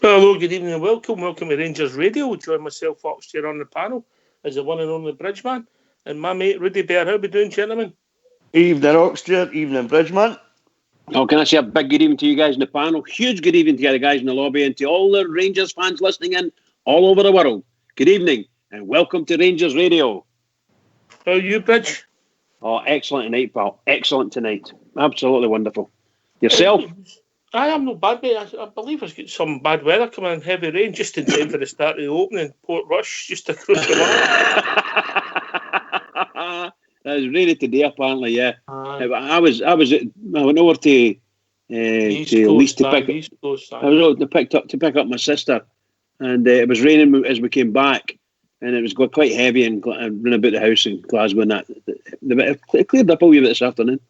Hello, good evening and welcome. Welcome to Rangers Radio. Join myself, Fox, here on the panel as the one and only Bridgeman. And my mate, Rudy Bear. How we doing, gentlemen? Evening, Oxford. Evening, Bridgeman. Oh, can I say a big good evening to you guys in the panel? Huge good evening to you guys in the lobby and to all the Rangers fans listening in all over the world. Good evening and welcome to Rangers Radio. How are you, Bridge? Oh, excellent tonight, pal. Excellent tonight. Absolutely wonderful. Yourself? I am not bad, mate. I believe there's got some bad weather coming in, heavy rain, just in time for the start of the opening. Port Rush, just across the water. It was rainy today, apparently, yeah. I went over to Leeds to pick up my sister, and it was raining as we came back, and it was quite heavy and running about the house in Glasgow, and that it cleared up a wee bit this afternoon.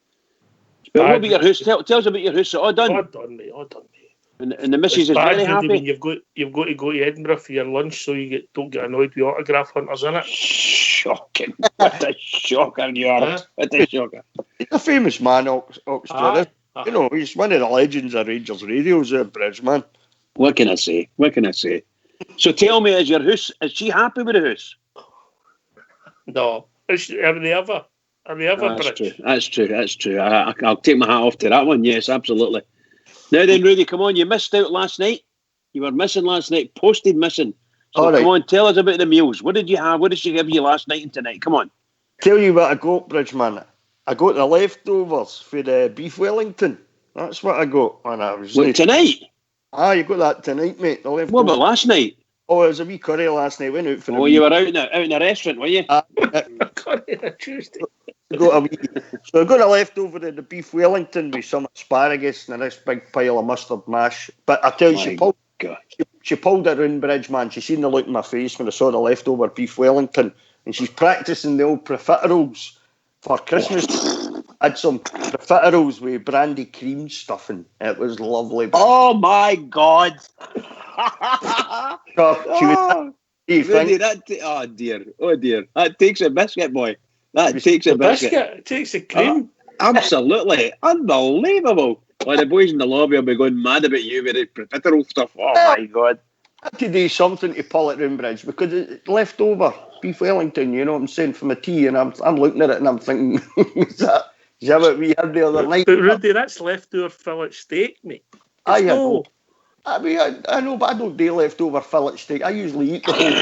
But what about your house? Tell us about your house. All done? All done, mate. And the missus is very happy. You've got to go to Edinburgh for your lunch, so you don't get annoyed with autograph hunters, innit? Shocking! What a shocker you are! What a shocker! He's a famous man, Oxford. You know, he's one of the legends of Rangers Radio's Bridgeman. What can I say? So tell me, is she happy with the house? No. Have they ever? That's true. I'll take my hat off to that one. Yes, absolutely. Now then, Rudy, come on. You missed out last night. You were missing last night. Posted missing. So come on, tell us about the meals. What did you have? What did she give you last night and tonight? Come on. Tell you what I got, Bridgeman. I got the leftovers for the beef Wellington. That's what I got. Tonight? You got that tonight, mate. The leftovers. What about last night? Oh, it was a wee curry last night. Went out for you were out in a restaurant, were you? Curry on a Tuesday. So I got a leftover of the beef Wellington with some asparagus and a nice big pile of mustard mash. But I tell you, she pulled it round, Bridgeman. She seen the look in my face when I saw the leftover beef Wellington, and she's practising the old profiteroles for Christmas. I had some profiteroles with brandy cream stuffing. It was lovely. Oh my God! Oh dear! That takes a biscuit, boy. That takes a biscuit. It takes a cream. Absolutely unbelievable. Well, the boys in the lobby will be going mad about you with the profiterole stuff. Oh my God! I had to do something to pull it round, Bridge, because it's left over beef Wellington. You know what I'm saying, for my tea, and I'm looking at it and I'm thinking, is that what we had the other night? But Rudy, that's leftover fillet steak, mate. I know, but I don't do leftover fillet steak. I usually eat the whole.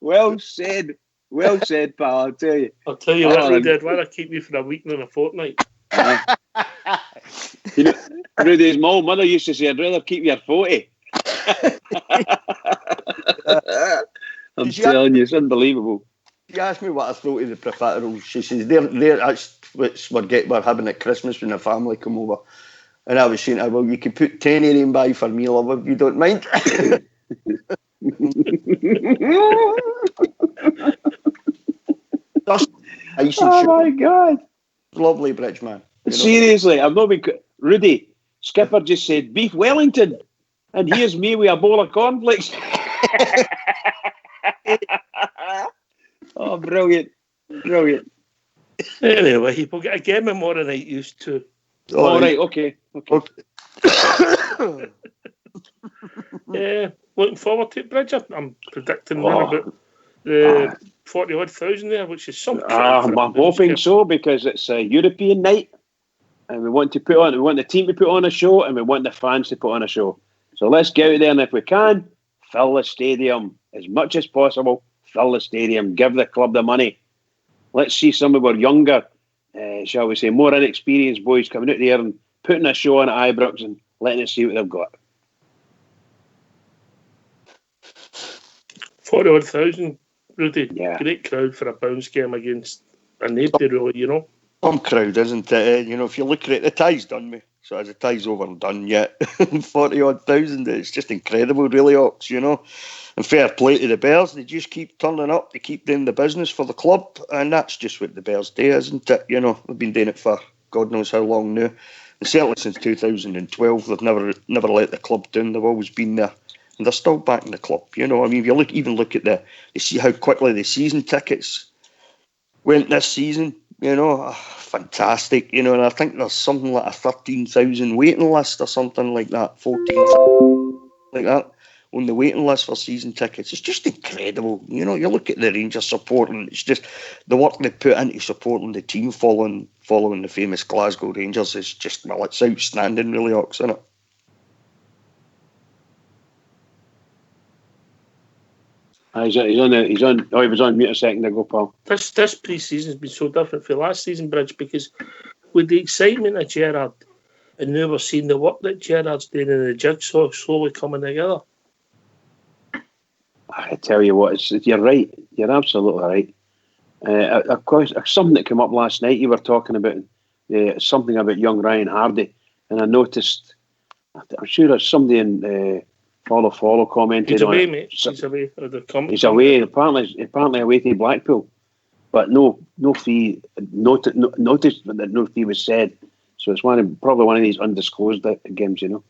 Well said, pal. I'll tell you. What, Rudy, I'd rather keep you for a week than a fortnight. You know, Rudy's old mother used to say, I'd rather keep your 40. I'm telling you, it's unbelievable. She asked me what I thought of the profiteroles. She says, that's what we're having at Christmas when the family come over. And I was saying, well, you could put 10 of them by for me, love, if you don't mind. Oh my God. Lovely, Bridgeman. Seriously, I'm not being... Rudy, Skipper just said beef Wellington, and here's me with a bowl of cornflakes. Oh, brilliant. Anyway, we'll get a game of more than I used to. All right, okay. Yeah, looking forward to it, Bridget. I'm predicting around about 40-odd thousand there, which is something. I'm hoping so, because it's a European night, and we want the team to put on a show, and we want the fans to put on a show. So let's get out there, and if we can, fill the stadium as much as possible. Fill the stadium, give the club the money. Let's see some of our younger, shall we say, more inexperienced boys coming out there and putting a show on at Ibrox and letting us see what they've got. 40-odd thousand, Rudy. Yeah. Great crowd for a bounce game against a nobody, really, you know. Some crowd, isn't it? You know, if you look at it, the tie's done me. So as the tie's over and done yet, 40-odd thousand, it's just incredible, really, Ox, you know. And fair play to the Bears, they just keep turning up, they keep doing the business for the club, and that's just what the Bears do, isn't it? You know, they've been doing it for God knows how long now. And certainly since 2012, they've never let the club down, they've always been there. And they're still backing the club, you know. I mean, if you look at you see how quickly the season tickets went this season. you know, fantastic, you know, and I think there's something like a 13,000 waiting list or something like that, 14,000 like that on the waiting list for season tickets. It's just incredible. You know, you look at the Rangers support and it's just the work they put into supporting the team following the famous Glasgow Rangers is just, well, it's outstanding, really, Ox, isn't it? He was on mute a second ago, Paul. This pre-season's been so different from last season, Bridge, because with the excitement of Gerrard, and now we're seeing the work that Gerrard's doing in the jigsaw slowly coming together. I tell you what, you're right. You're absolutely right. Of course, something that came up last night. You were talking about something about young Ryan Hardy, and I noticed. I'm sure there's somebody in Follow commented He's away, on mate. He's away. He's away. Apparently away to Blackpool, but no fee. Noticed that no fee was said. So it's probably one of these undisclosed games, you know.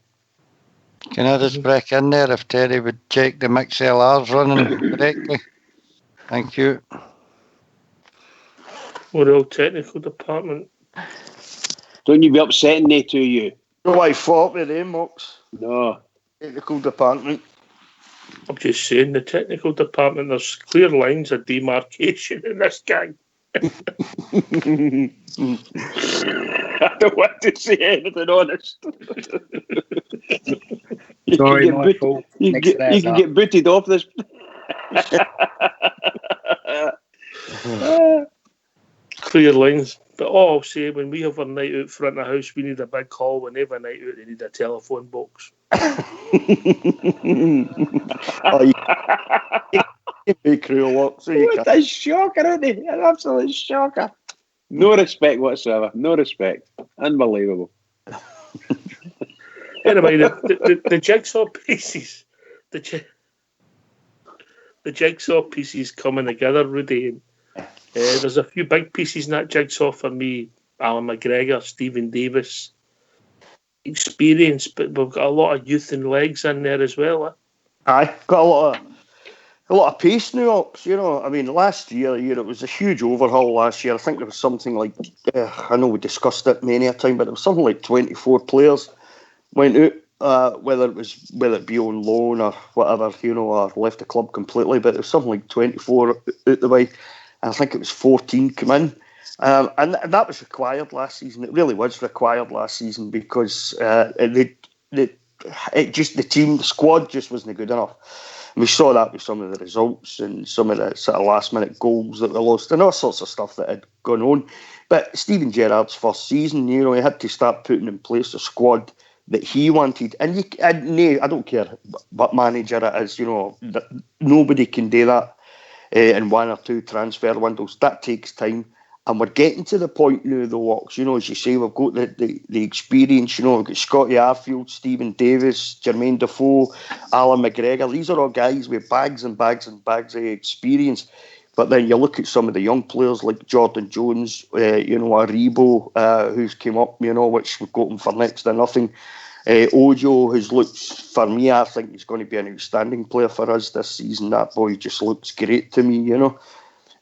Can I just break in there if Terry would check the MixLR's running correctly? Thank you. Royal Technical Department. Don't you be upsetting they to you. No, I fought with them, Ox. No. Technical department. I'm just saying, the technical department, there's clear lines of demarcation in this gang. I don't want to say anything honest. Sorry, my fault. You can get booted off this. Clear lines. But all I'll say, when we have a night out front of the house, we need a big hall. Whenever a night out, they need a telephone box. Be cruel, Ox. What a shocker, isn't he? An absolute shocker. No respect whatsoever. No respect. Unbelievable. Anyway, the jigsaw pieces, the jigsaw pieces coming together, Rudy. And, there's a few big pieces in that jigsaw for me. Alan McGregor, Stephen Davis, experience, but we've got a lot of youth and legs in there as well. Aye, got a lot of pace now, Ox. You know, I mean, last year it was a huge overhaul. Last year, I think there was something like I know we discussed it many a time, but there was something like 24 players went out. Whether it be on loan or whatever, you know, or left the club completely, but it was something like 24 out the way. I think it was 14 come in. And that was required last season. It really was required last season because the squad just wasn't good enough. And we saw that with some of the results and some of the sort of last minute goals that we lost and all sorts of stuff that had gone on. But Steven Gerrard's first season, you know, he had to start putting in place a squad that he wanted. And I don't care what manager it is, you know, nobody can do that in one or two transfer windows. That takes time. And we're getting to the point now, though, Ox, you know, as you say, we've got the experience, you know, we've got Scotty Arfield, Stephen Davis, Jermaine Defoe, Alan McGregor. These are all guys with bags and bags and bags of experience. But then you look at some of the young players like Jordan Jones, you know, Aribo, who's came up, you know, which we've got him for next to nothing. Ojo, who's looks, for me, I think he's going to be an outstanding player for us this season. That boy just looks great to me, you know.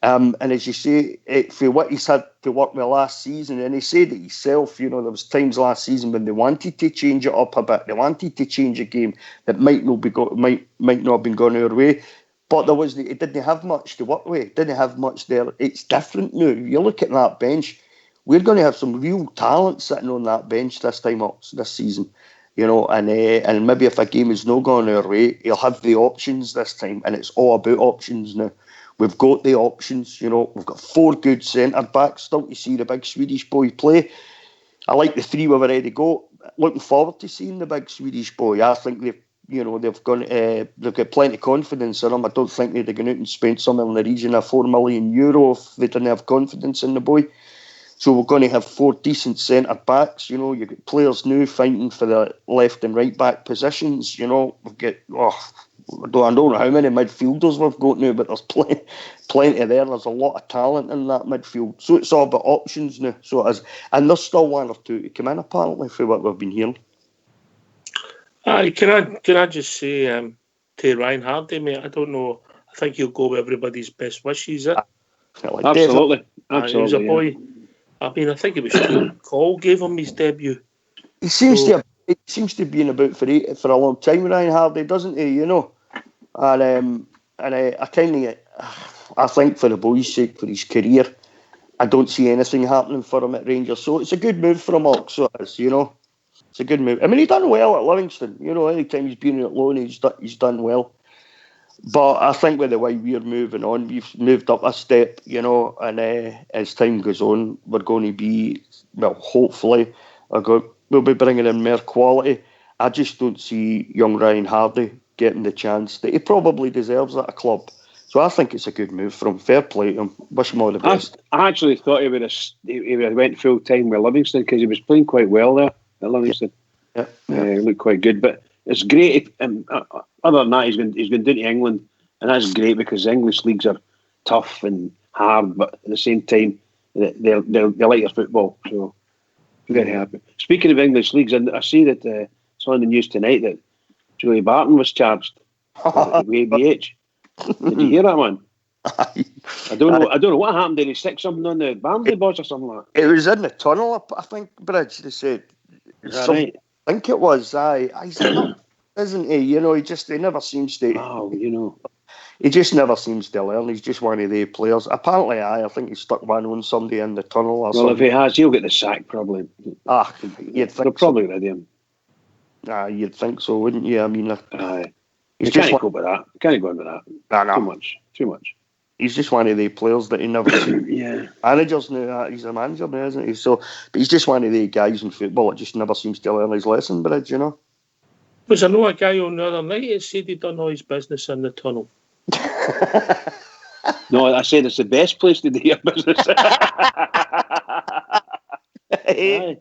And as you say, for what he's had to work with last season, and he said it himself, you know, there was times last season when they wanted to change it up a bit, they wanted to change a game that might not have been going our way, but it didn't have much to work with, it didn't have much there. It's different now. You look at that bench, we're going to have some real talent sitting on that bench this time up this season, you know, and maybe if a game is not going our way, he'll have the options this time, and it's all about options now. We've got the options, you know. We've got 4 good centre-backs still to see the big Swedish boy play. I like the 3 we've already got. Looking forward to seeing the big Swedish boy. I think they've got plenty of confidence in him. I don't think they'd have gone out and spent somewhere in the region of €4 million if they didn't have confidence in the boy. So we're going to have 4 decent centre-backs. You know, you've got players now fighting for the left and right-back positions. You know, we've got... I don't know how many midfielders we've got now, but there's plenty there. There's a lot of talent in that midfield. So it's all about options now. So it is. And there's still 1 or 2 to come in, apparently, for what we've been hearing. Can I just say to Ryan Hardy, mate, I don't know. I think he'll go with everybody's best wishes. Absolutely. He was a boy. I mean, I think it was Stuart Call gave him his debut. He seems to be in about for a long time, Ryan Hardy, doesn't he? You know, and I kind of, I think for the boy's sake, for his career, I don't see anything happening for him at Rangers. So it's a good move for him, so it is, you know. It's a good move. I mean, he's done well at Livingston. You know, any time he's been at loan, he's done well. But I think with the way we're moving on, we've moved up a step, you know, and as time goes on, we're going to be, well, hopefully, we'll be bringing in more quality. I just don't see young Ryan Hardy getting the chance that he probably deserves at a club. So I think it's a good move from Fair play to him. Wish him all the best. I actually thought he would have went full time with Livingston because he was playing quite well there at Livingston. Yeah. He looked quite good, but it's great. Other than that, he's going down to England, and that's great because the English leagues are tough and hard, but at the same time, they like their football. So very happy. Speaking of English leagues, I see that it's on the news tonight that Julie Barton was charged with ABH. Did you hear that, man? I don't know what happened. Did he stick something on the Barnsley boss or something like that? It was in the tunnel, I think, Bridge. They said. Is that right? I think it was. He's enough, isn't he? You know, he never seems to. Oh, you know. He just never seems to learn. He's just one of the players. Apparently, I think he stuck one on somebody in the tunnel or something. Well, if he has, he'll get the sack probably. You'd think they'll probably rid him. You'd think so, wouldn't you? I mean, you can't go with that. You can't go with that. No. Too much. He's just one of the players that he never seen. Yeah. Managers now, he's a manager now, isn't he? So, but he's just one of the guys in football that just never seems to learn his lesson, Bridge, you know? Was I know a guy on the other night that said he'd done all his business in the tunnel? No, I said it's the best place to do your business. But he's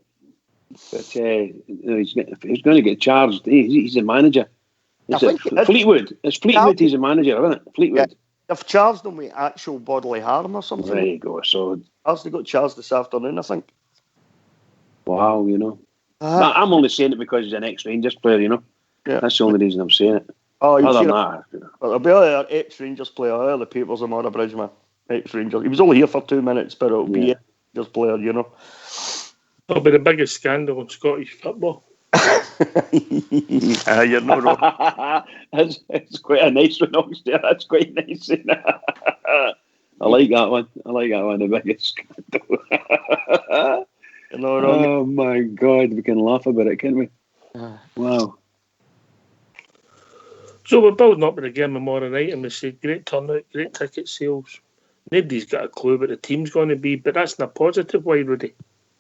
going to get charged. He's a manager. Fleetwood. It's Fleetwood. He's a manager, isn't it? Fleetwood. Yeah. They've charged him with actual bodily harm or something. There you go. So they got charged this afternoon, I think. Wow, you know. I'm only saying it because he's an ex-Rangers player, you know. Yeah. That's the only reason I'm saying it. Oh, other than that, well, there'll be another ex-Rangers player. The papers are on a Bridge, man. Ex-Rangers. He was only here for 2 minutes, but it'll be an Rangers player, you know. That'll be the biggest scandal in Scottish football. You're not wrong. It's quite a nice one, Oxter. That's quite nice. I like that one. The biggest scandal. You're not wrong. Oh my God, we can laugh about it, can't we? Wow. So we're building up to the game tomorrow night, and we say great turnout, great ticket sales. Nobody's got a clue what the team's going to be, but that's in a positive way, Rudy.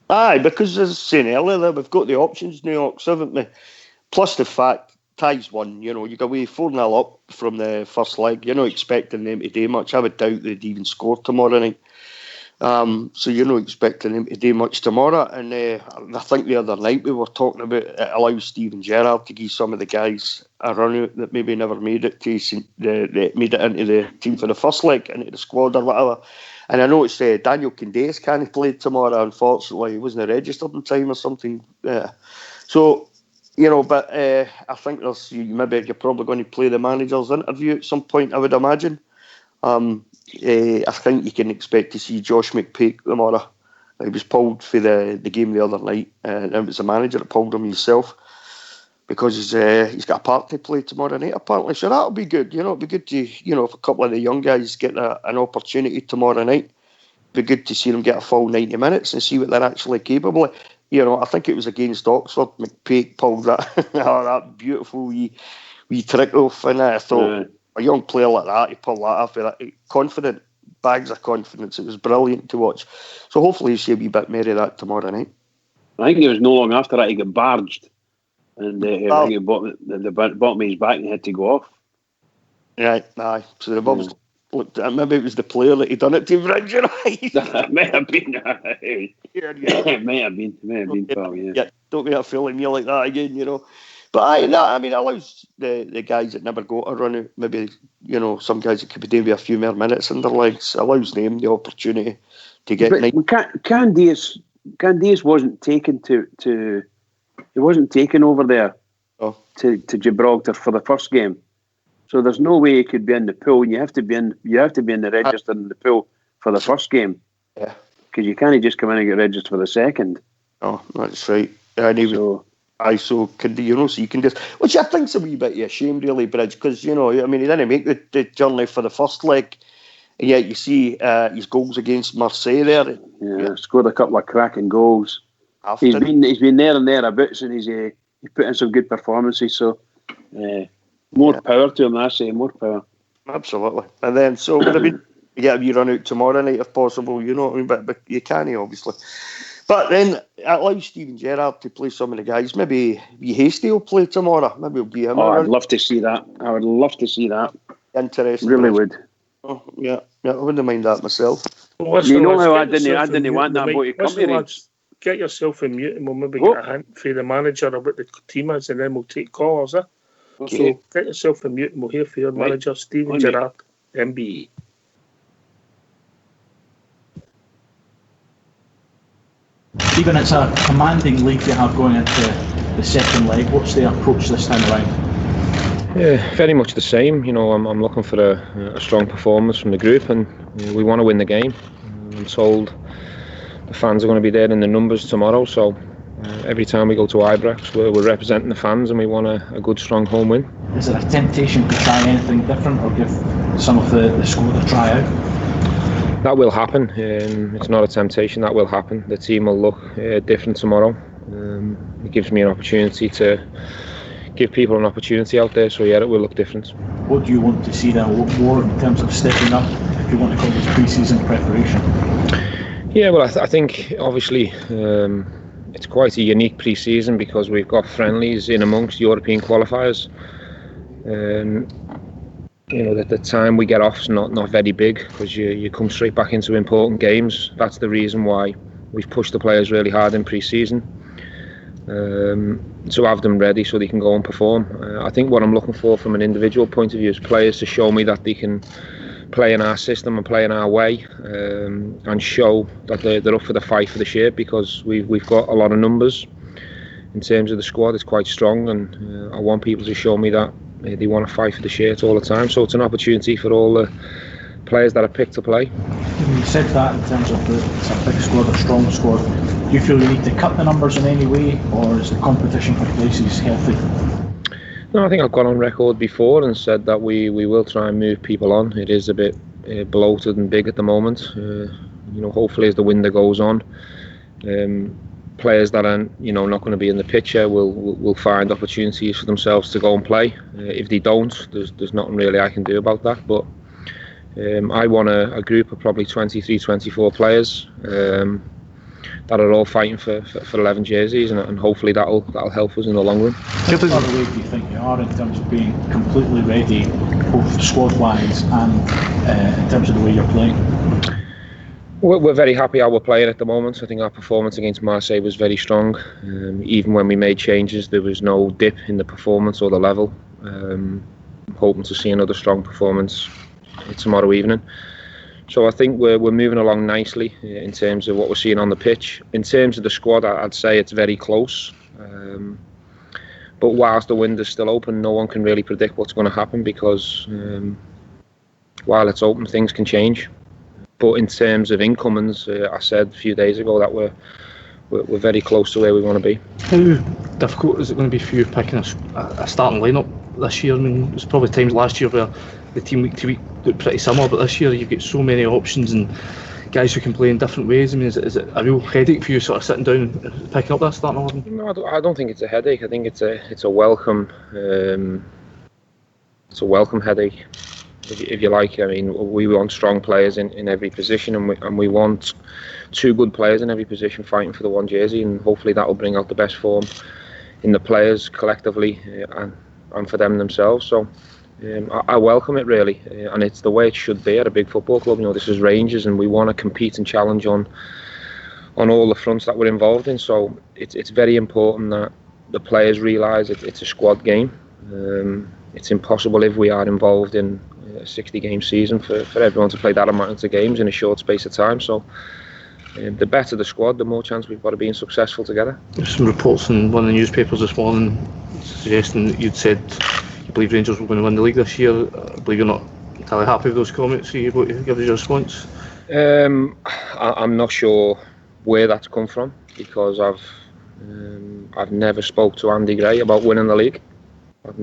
Aye, because as I was saying earlier, we've got the options, New York, haven't we? Plus the fact, ties won, you know, you go away 4-0 up from the first leg. You're not expecting them to do much. I would doubt they'd even score tomorrow night. So you're not expecting them to do much tomorrow. And I think the other night we were talking about it allows Steven Gerrard to give some of the guys a run out that maybe never made it made it into the team for the first leg, into the squad or whatever. And I noticed Daniel Candeias can't play tomorrow, unfortunately. He wasn't registered in time or something. So, you know, but I think you're probably going to play the manager's interview at some point, I would imagine. I think you can expect to see Josh McPake tomorrow. He was pulled for the game the other night, and it was the manager that pulled him himself because he's got a part to play tomorrow night, apparently. So that'll be good. You know, it'll be good to, you know, if a couple of the young guys get an opportunity tomorrow night, it'll be good to see them get a full 90 minutes and see what they're actually capable of. You know, I think it was against Oxford, McPake pulled that beautiful wee trick off, and I thought, a young player like that, he pulled that off with that confident, bags of confidence. It was brilliant to watch. So hopefully you see a wee bit more of that tomorrow night. I think it was no long after that he got barged, and he the bottom of his back and he had to go off. Right, aye. So the Bobs looked at him. Maybe it was the player that he done it to, Bridge, you know? It may have been. It may have been, pal, yeah. Don't be a fool me like that again, you know. But I mean, allows the guys that never go to run out, maybe, you know, some guys that could be doing with a few more minutes in their legs, allows them the opportunity to get. But Candeias wasn't taken he wasn't taken over there to Gibraltar for the first game, so there's no way he could be in the pool. And you have to be in the register in the pool for the first game. Yeah. because you can't just come in and get registered for the second. Oh, that's right. Anyway, so could so you can just, which I think's a wee bit of a shame, really, Bridge, because he didn't make the journey for the first leg, and yet you see his goals against Marseille there. Yeah, scored a couple of cracking goals. He's been there and thereabouts, and he's put in some good performances. So more power to him, I say, more power. Absolutely. And then so would have been you get a wee run out tomorrow night if possible, but you can't obviously. But then it allows Steven Gerrard to play some of the guys. Maybe Hasty will play tomorrow. Maybe it'll be him. Oh, I'd love to see that. I would love to see that. Interesting. Really would. Oh, yeah, I wouldn't mind that myself. Well, how I didn't want that boy to come here. Get yourself in mute and we'll maybe get a hint for the manager about the team is, and then we'll take callers. Okay. So get yourself in mute and we'll hear from your manager, Steven Gerrard, MBE. Stephen, it's a commanding lead you have going into the second leg. What's the approach this time around? Yeah, very much the same. I'm looking for a strong performance from the group, and we want to win the game. I'm told the fans are going to be there in the numbers tomorrow, so every time we go to Ibrox, we're representing the fans, and we want a good, strong home win. Is there a temptation to try anything different or give some of the squad a try out? That will happen. It's not a temptation. That will happen. The team will look different tomorrow. It gives me an opportunity to give people an opportunity out there. So yeah, it will look different. What do you want to see then? What more in terms of stepping up, if you want to call this pre-season preparation? Yeah, well, I think obviously it's quite a unique pre-season because we've got friendlies in amongst European qualifiers. That the time we get off is not very big because you come straight back into important games. That's the reason why we've pushed the players really hard in pre-season to have them ready so they can go and perform. I think what I'm looking for from an individual point of view is players to show me that they can play in our system and play in our way, and show that they're up for the fight for the shirt, because we've got a lot of numbers in terms of the squad. It's quite strong, and I want people to show me that they want to fight for the shirt all the time. So it's an opportunity for all the players that are picked to play. You said that in terms of it's a big squad, a strong squad. Do you feel you need to cut the numbers in any way, or is the competition for places healthy? No, I think I've gone on record before and said that we will try and move people on. It is a bit bloated and big at the moment. Hopefully as the window goes on, players that are not going to be in the picture will find opportunities for themselves to go and play. If they don't, there's nothing really I can do about that. But I want a group of probably 23, 24 players that are all fighting for 11 jerseys, and hopefully that'll help us in the long run. How far away do you think you are in terms of being completely ready, both squad-wise and in terms of the way you're playing? We're very happy how we're playing at the moment. I think our performance against Marseille was very strong. Even when we made changes, there was no dip in the performance or the level. I'm hoping to see another strong performance tomorrow evening. So I think we're moving along nicely in terms of what we're seeing on the pitch. In terms of the squad, I'd say it's very close. But whilst the window's still open, no one can really predict what's going to happen, because while it's open, things can change. But in terms of incomings, I said a few days ago that we're very close to where we want to be. How difficult is it going to be for you picking a starting lineup this year? I mean, there's probably times last year where the team week to week looked pretty similar, but this year you've got so many options and guys who can play in different ways. I mean, is it a real headache for you sort of sitting down and picking up that starting 11? No, I don't think it's a headache. I think it's a welcome headache, if you like. I mean, we want strong players in every position, and we want two good players in every position fighting for the one jersey, and hopefully that will bring out the best form in the players collectively and for them themselves. So I welcome it, really, and it's the way it should be at a big football club. This is Rangers, and we want to compete and challenge on all the fronts that we're involved in. So it's very important that the players realise it's a squad game. It's impossible if we are involved in a 60-game season for everyone to play that amount of games in a short space of time. So the better the squad, the more chance we've got of being successful together. There's some reports in one of the newspapers this morning suggesting that you'd said you believe Rangers were going to win the league this year. I believe you're not entirely happy with those comments. Are you able to give us your response? I'm not sure where that's come from, because I've never spoke to Andy Gray about winning the league. That's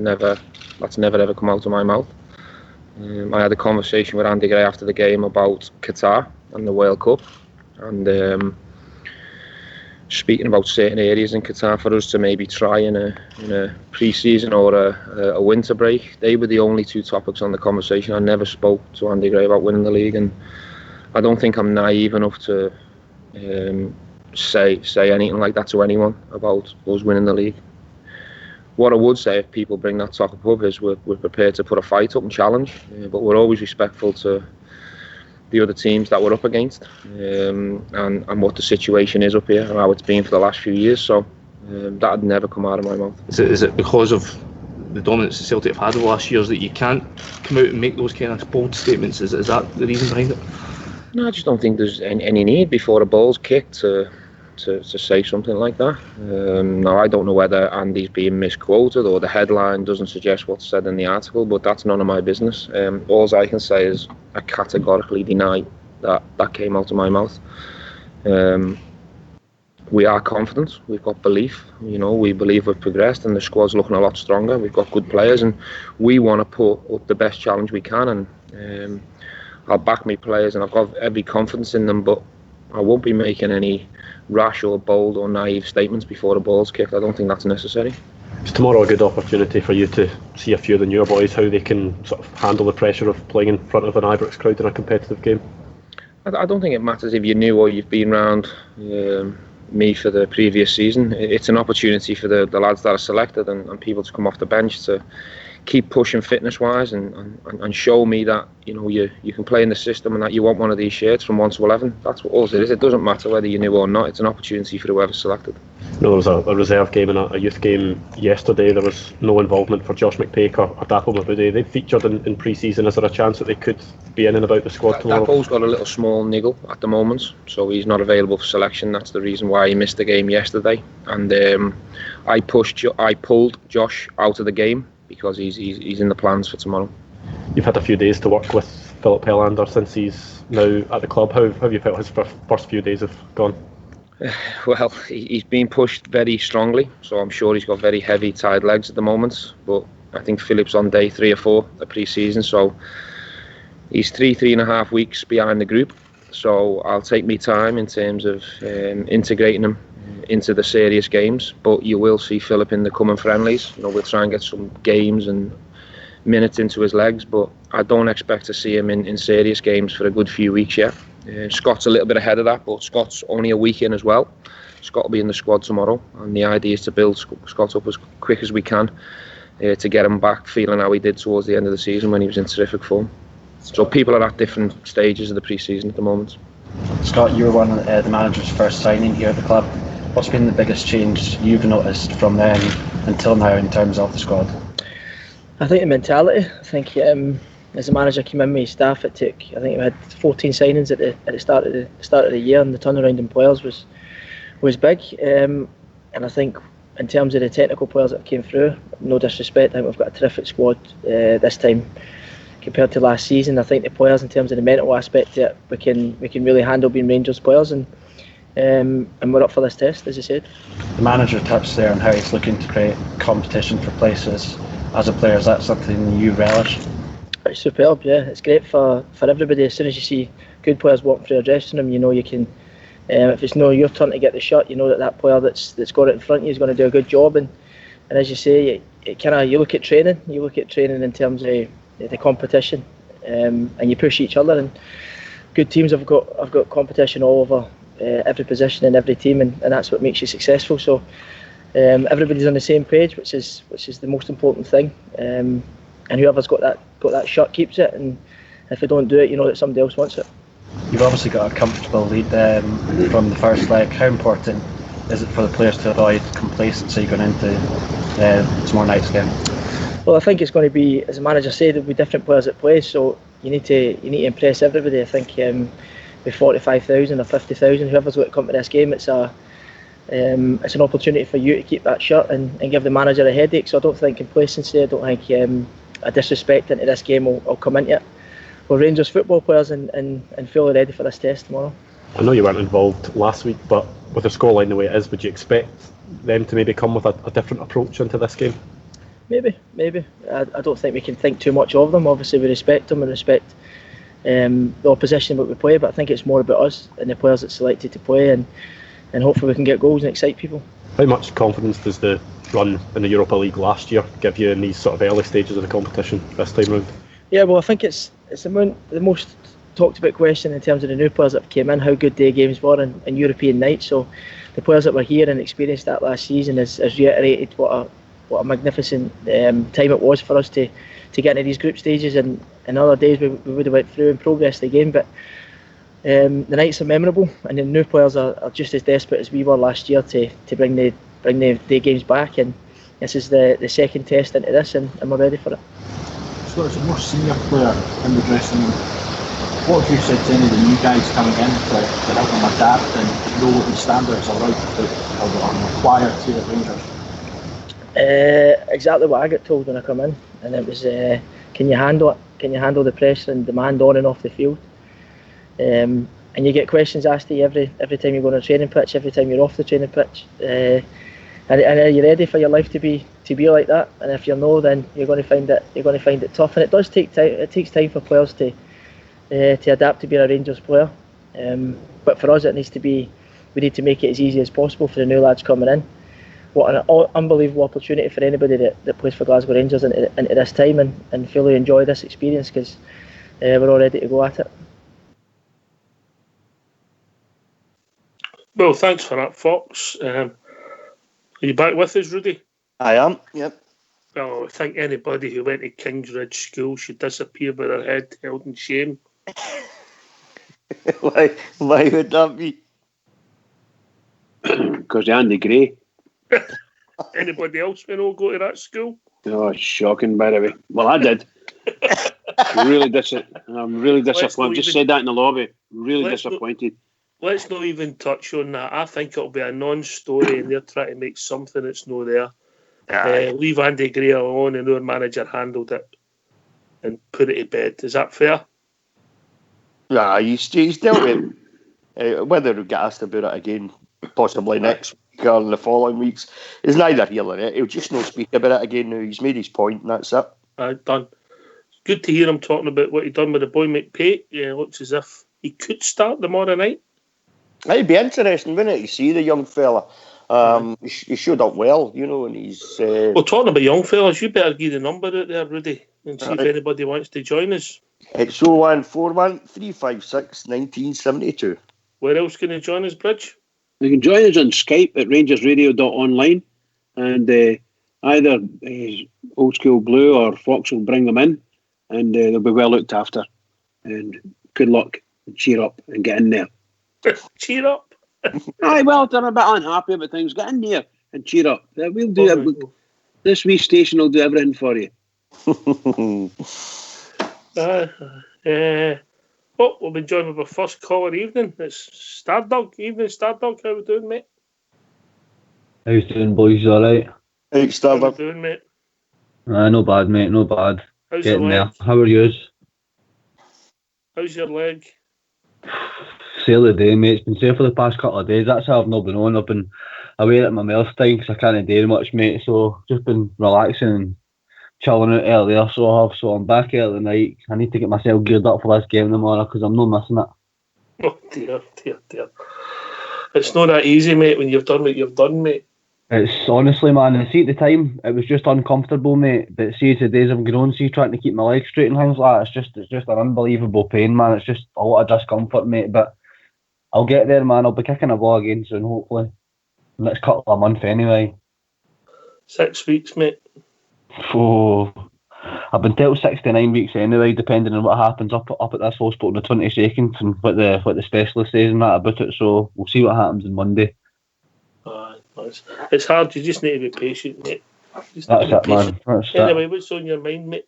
never ever come out of my mouth. I had a conversation with Andy Gray after the game about Qatar and the World Cup, and speaking about certain areas in Qatar for us to maybe try in a pre-season or a winter break. They were the only two topics on the conversation. I never spoke to Andy Gray about winning the league, and I don't think I'm naive enough to say anything like that to anyone about us winning the league. What I would say, if people bring that topic up, is we're prepared to put a fight up and challenge, but we're always respectful to the other teams that we're up against, and what the situation is up here and how it's been for the last few years. So that had never come out of my mouth. Is it because of the dominance Celtic have had over the last years that you can't come out and make those kind of bold statements? Is that the reason behind it? No, I just don't think there's any need before a ball's kicked to say something like that. Now, I don't know whether Andy's being misquoted or the headline doesn't suggest what's said in the article, but that's none of my business. All I can say is I categorically deny that came out of my mouth. We are confident. We've got belief. We believe we've progressed, and the squad's looking a lot stronger. We've got good players, and we want to put up the best challenge we can. And I'll back my players, and I've got every confidence in them. But I won't be making any rash or bold or naive statements before the ball's kicked. I don't think that's necessary. Is tomorrow a good opportunity for you to see a few of the newer boys, how they can sort of handle the pressure of playing in front of an Ibrox crowd in a competitive game? I don't think it matters if you're new or you've been around me for the previous season. It's an opportunity for the lads that are selected and people to come off the bench to keep pushing fitness-wise and show me that you can play in the system and that you want one of these shirts from 1 to 11. That's what all it is. It doesn't matter whether you're new or not. It's an opportunity for whoever's selected. There was a reserve game and a youth game yesterday. There was no involvement for Josh McPake or Dapo Mabude. They featured in pre-season. Is there a chance that they could be in and about the squad tomorrow? Dapo's got a little small niggle at the moment, so he's not available for selection. That's the reason why he missed the game yesterday. And I pulled Josh out of the game because he's in the plans for tomorrow. You've had a few days to work with Philip Helander since he's now at the club. How have you felt his first few days have gone? Well, he's been pushed very strongly, so I'm sure he's got very heavy, tired legs at the moment. But I think Philip's on day 3 or 4 of pre-season, so he's 3.5 weeks behind the group. So I'll take my time in terms of integrating him into the serious games. But you will see Philip in the coming friendlies. We'll try and get some games and minutes into his legs, but I don't expect to see him in serious games for a good few weeks yet. Scott's a little bit ahead of that, but Scott's only a week in as well. Scott will be in the squad tomorrow, and the idea is to build Scott up as quick as we can to get him back feeling how he did towards the end of the season when he was in terrific form. So people are at different stages of the pre-season at the moment. Scott, you were one of the manager's first signing here at the club. What's been the biggest change you've noticed from then until now in terms of the squad? I think the mentality. I think as the manager came in with his staff, I think we had 14 signings at the start of the year, and the turnaround in players was big. And I think in terms of the technical players that came through, no disrespect, I think we've got a terrific squad this time compared to last season. I think the players, in terms of the mental aspect, that we can really handle being Rangers players, and we're up for this test, as I said. The manager touched there on how he's looking to create competition for places. As a player, is that something you relish? It's superb, yeah. It's great for everybody. As soon as you see good players walking through a dressing room, you can, if it's not your turn to get the shot, that player that's got it in front of you is going to do a good job. And as you say, you look at training in terms of the competition, and you push each other. And good teams have got competition all over every position in every team, and that's what makes you successful. So everybody's on the same page, which is the most important thing. And whoever's got that shot keeps it, and if they don't do it, that somebody else wants it. You've obviously got a comfortable lead from the first leg. How important is it for the players to avoid complacency going into tomorrow night's game? Well, I think it's going to be, as the manager said, there'll be different players at play, so you need to impress everybody. I think with 45,000 or 50,000, whoever's going to come to this game, it's an opportunity for you to keep that shut and give the manager a headache. So I don't think complacency, I don't think a disrespect into this game will come into it. Rangers football players and fully ready for this test tomorrow. I know you weren't involved last week, but with the scoreline the way it is, would you expect them to maybe come with a different approach into this game? Maybe. I don't think we can think too much of them. Obviously, we respect them and respect the opposition that we play, but I think it's more about us and the players that's selected to play, and hopefully we can get goals and excite people. How much confidence does the run in the Europa League last year give you in these sort of early stages of the competition this time round? Yeah, well, I think it's the most talked about question in terms of the new players that came in, how good their games were in European nights. So the players that were here and experienced that last season has reiterated what a magnificent time it was for us to get into these group stages, and in other days we would have went through and progressed the game, but the nights are memorable, and the new players are just as desperate as we were last year to bring the games back, and this is the second test into this, and we're ready for it. So as a more senior player in the dressing room, what have you said to any of the new guys coming in to help them adapt and know what the standards are required here at Rangers? Exactly what I got told when I come in, and it was can you handle it? Can you handle the pressure and demand on and off the field? And you get questions asked to you every time you go on a training pitch, every time you're off the training pitch. And are you ready for your life to be like that? And if you're no, then you're going to find it tough. And it does take time. It takes time for players to adapt to being a Rangers player. But for us, it needs to be. We need to make it as easy as possible for the new lads coming in. What an unbelievable opportunity for anybody that plays for Glasgow Rangers into this time and fully enjoy this experience, because we're all ready to go at it. Well, thanks for that, Fox. Are you back with us, Rudy? I am, yep. Well, I think anybody who went to Kingsridge School should disappear with their head held in shame. Why would that be? Because of Andy Gray. Anybody else we know go to that school? Oh, shocking, by the way. Well, I did. I'm really disappointed. I've just said that in the lobby. Really disappointed. Let's not even touch on that. I think it'll be a non-story, and they're trying to make something that's not there. Leave Andy Gray alone, and our manager handled it and put it to bed. Is that fair? Yeah, he's dealt with it. Whether he'll get asked about it again, possibly next week or in the following weeks, is neither here nor there. He'll just not speak about it again now. He's made his point, and that's it. Done. Good to hear him talking about what he done with the boy McPate. Yeah, looks as if he could start tomorrow night. It'd be interesting, wouldn't it, to see the young fella. He showed up well, and he's... Well, talking about young fellas, you better give the number out there, Rudy, and see if anybody wants to join us. It's 0141 356 1972. Where else can you join us, Bridge? You can join us on Skype at rangersradio.online, and either Old School Blue or Fox will bring them in, and they'll be well looked after. And good luck, and cheer up, and get in there. Cheer up? Aye, well, they're a bit unhappy about things. Get in there and cheer up. We'll do it. This wee station will do everything for you. We'll be joined with our first caller evening. It's Stardog. Evening, Stardog. How we doing, mate? How you doing, boys? You alright? Hey, Stardog. How we doing, mate? No bad, mate. No bad. How's Getting your leg? there. How are yous? How's your leg? Sail the day, mate. It's been safe for the past couple of days. That's how I've not been on. I've been away at my mouth time because I can't do much, mate. So just been relaxing and chilling out earlier. So I'm back early tonight. I need to get myself geared up for this game tomorrow because I'm not missing it. Oh dear. It's not that easy, mate. When you've done what you've done, mate. It's honestly, man. And see, at the time, it was just uncomfortable, mate. But see, as the days have grown, trying to keep my legs straight and things like that, it's just an unbelievable pain, man. It's just a lot of discomfort, mate. But I'll get there, man. I'll be kicking a ball again soon, hopefully. Next couple of months, anyway. 6 weeks, mate. Oh, I've been told 69 weeks anyway, depending on what happens up at this hospital on the 22nd and what the specialist says and that about it. So we'll see what happens on Monday. It's hard. You just need to be patient, mate. That's it, man. Anyway, what's on your mind, mate?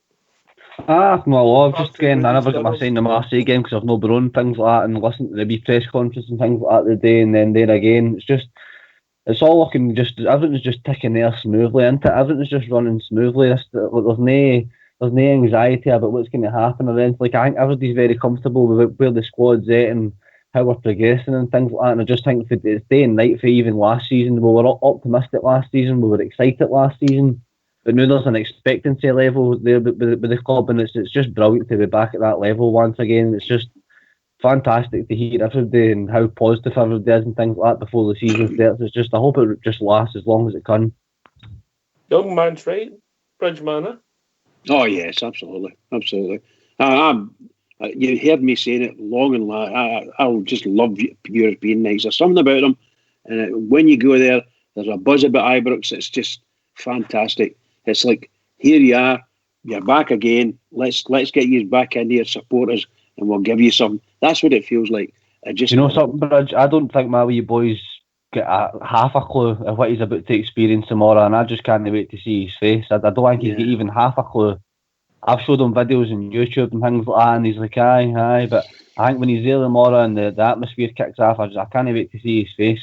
Well, I've just again, I never got my sign the Marseille game because I've not been on things like that and listened to the wee press conference and things like that today and then there again. It's all looking everything's just ticking there smoothly, isn't it? Everything's just running smoothly. There's no there's no anxiety about what's going to happen or anything. Like, I think everybody's very comfortable with where the squad's at and how we're progressing and things like that. And I just think that it's day and night for even last season. We were optimistic last season. We were excited last season. But now there's an expectancy level there with the club, and it's just brilliant to be back at that level once again. It's just fantastic to hear everybody and how positive everybody is and things like that before the season starts. It's just, I hope it just lasts as long as it can. Young man's right, Bridge Manor. Oh yes, absolutely. You heard me saying it long and loud. I'll just love European nights. There's something about them, and when you go there, there's a buzz about Ibrox. It's just fantastic. It's like, here you are, you're back again. Let's get you back in here, support us, and we'll give you some. That's what it feels like. You know something, Bridge? I don't think my wee boys get half a clue of what he's about to experience tomorrow, and I just can't wait to see his face. I don't think he's got even half a clue. I've showed him videos on YouTube and things like that, and he's like, aye, but I think when he's there tomorrow and the atmosphere kicks off, I can't wait to see his face.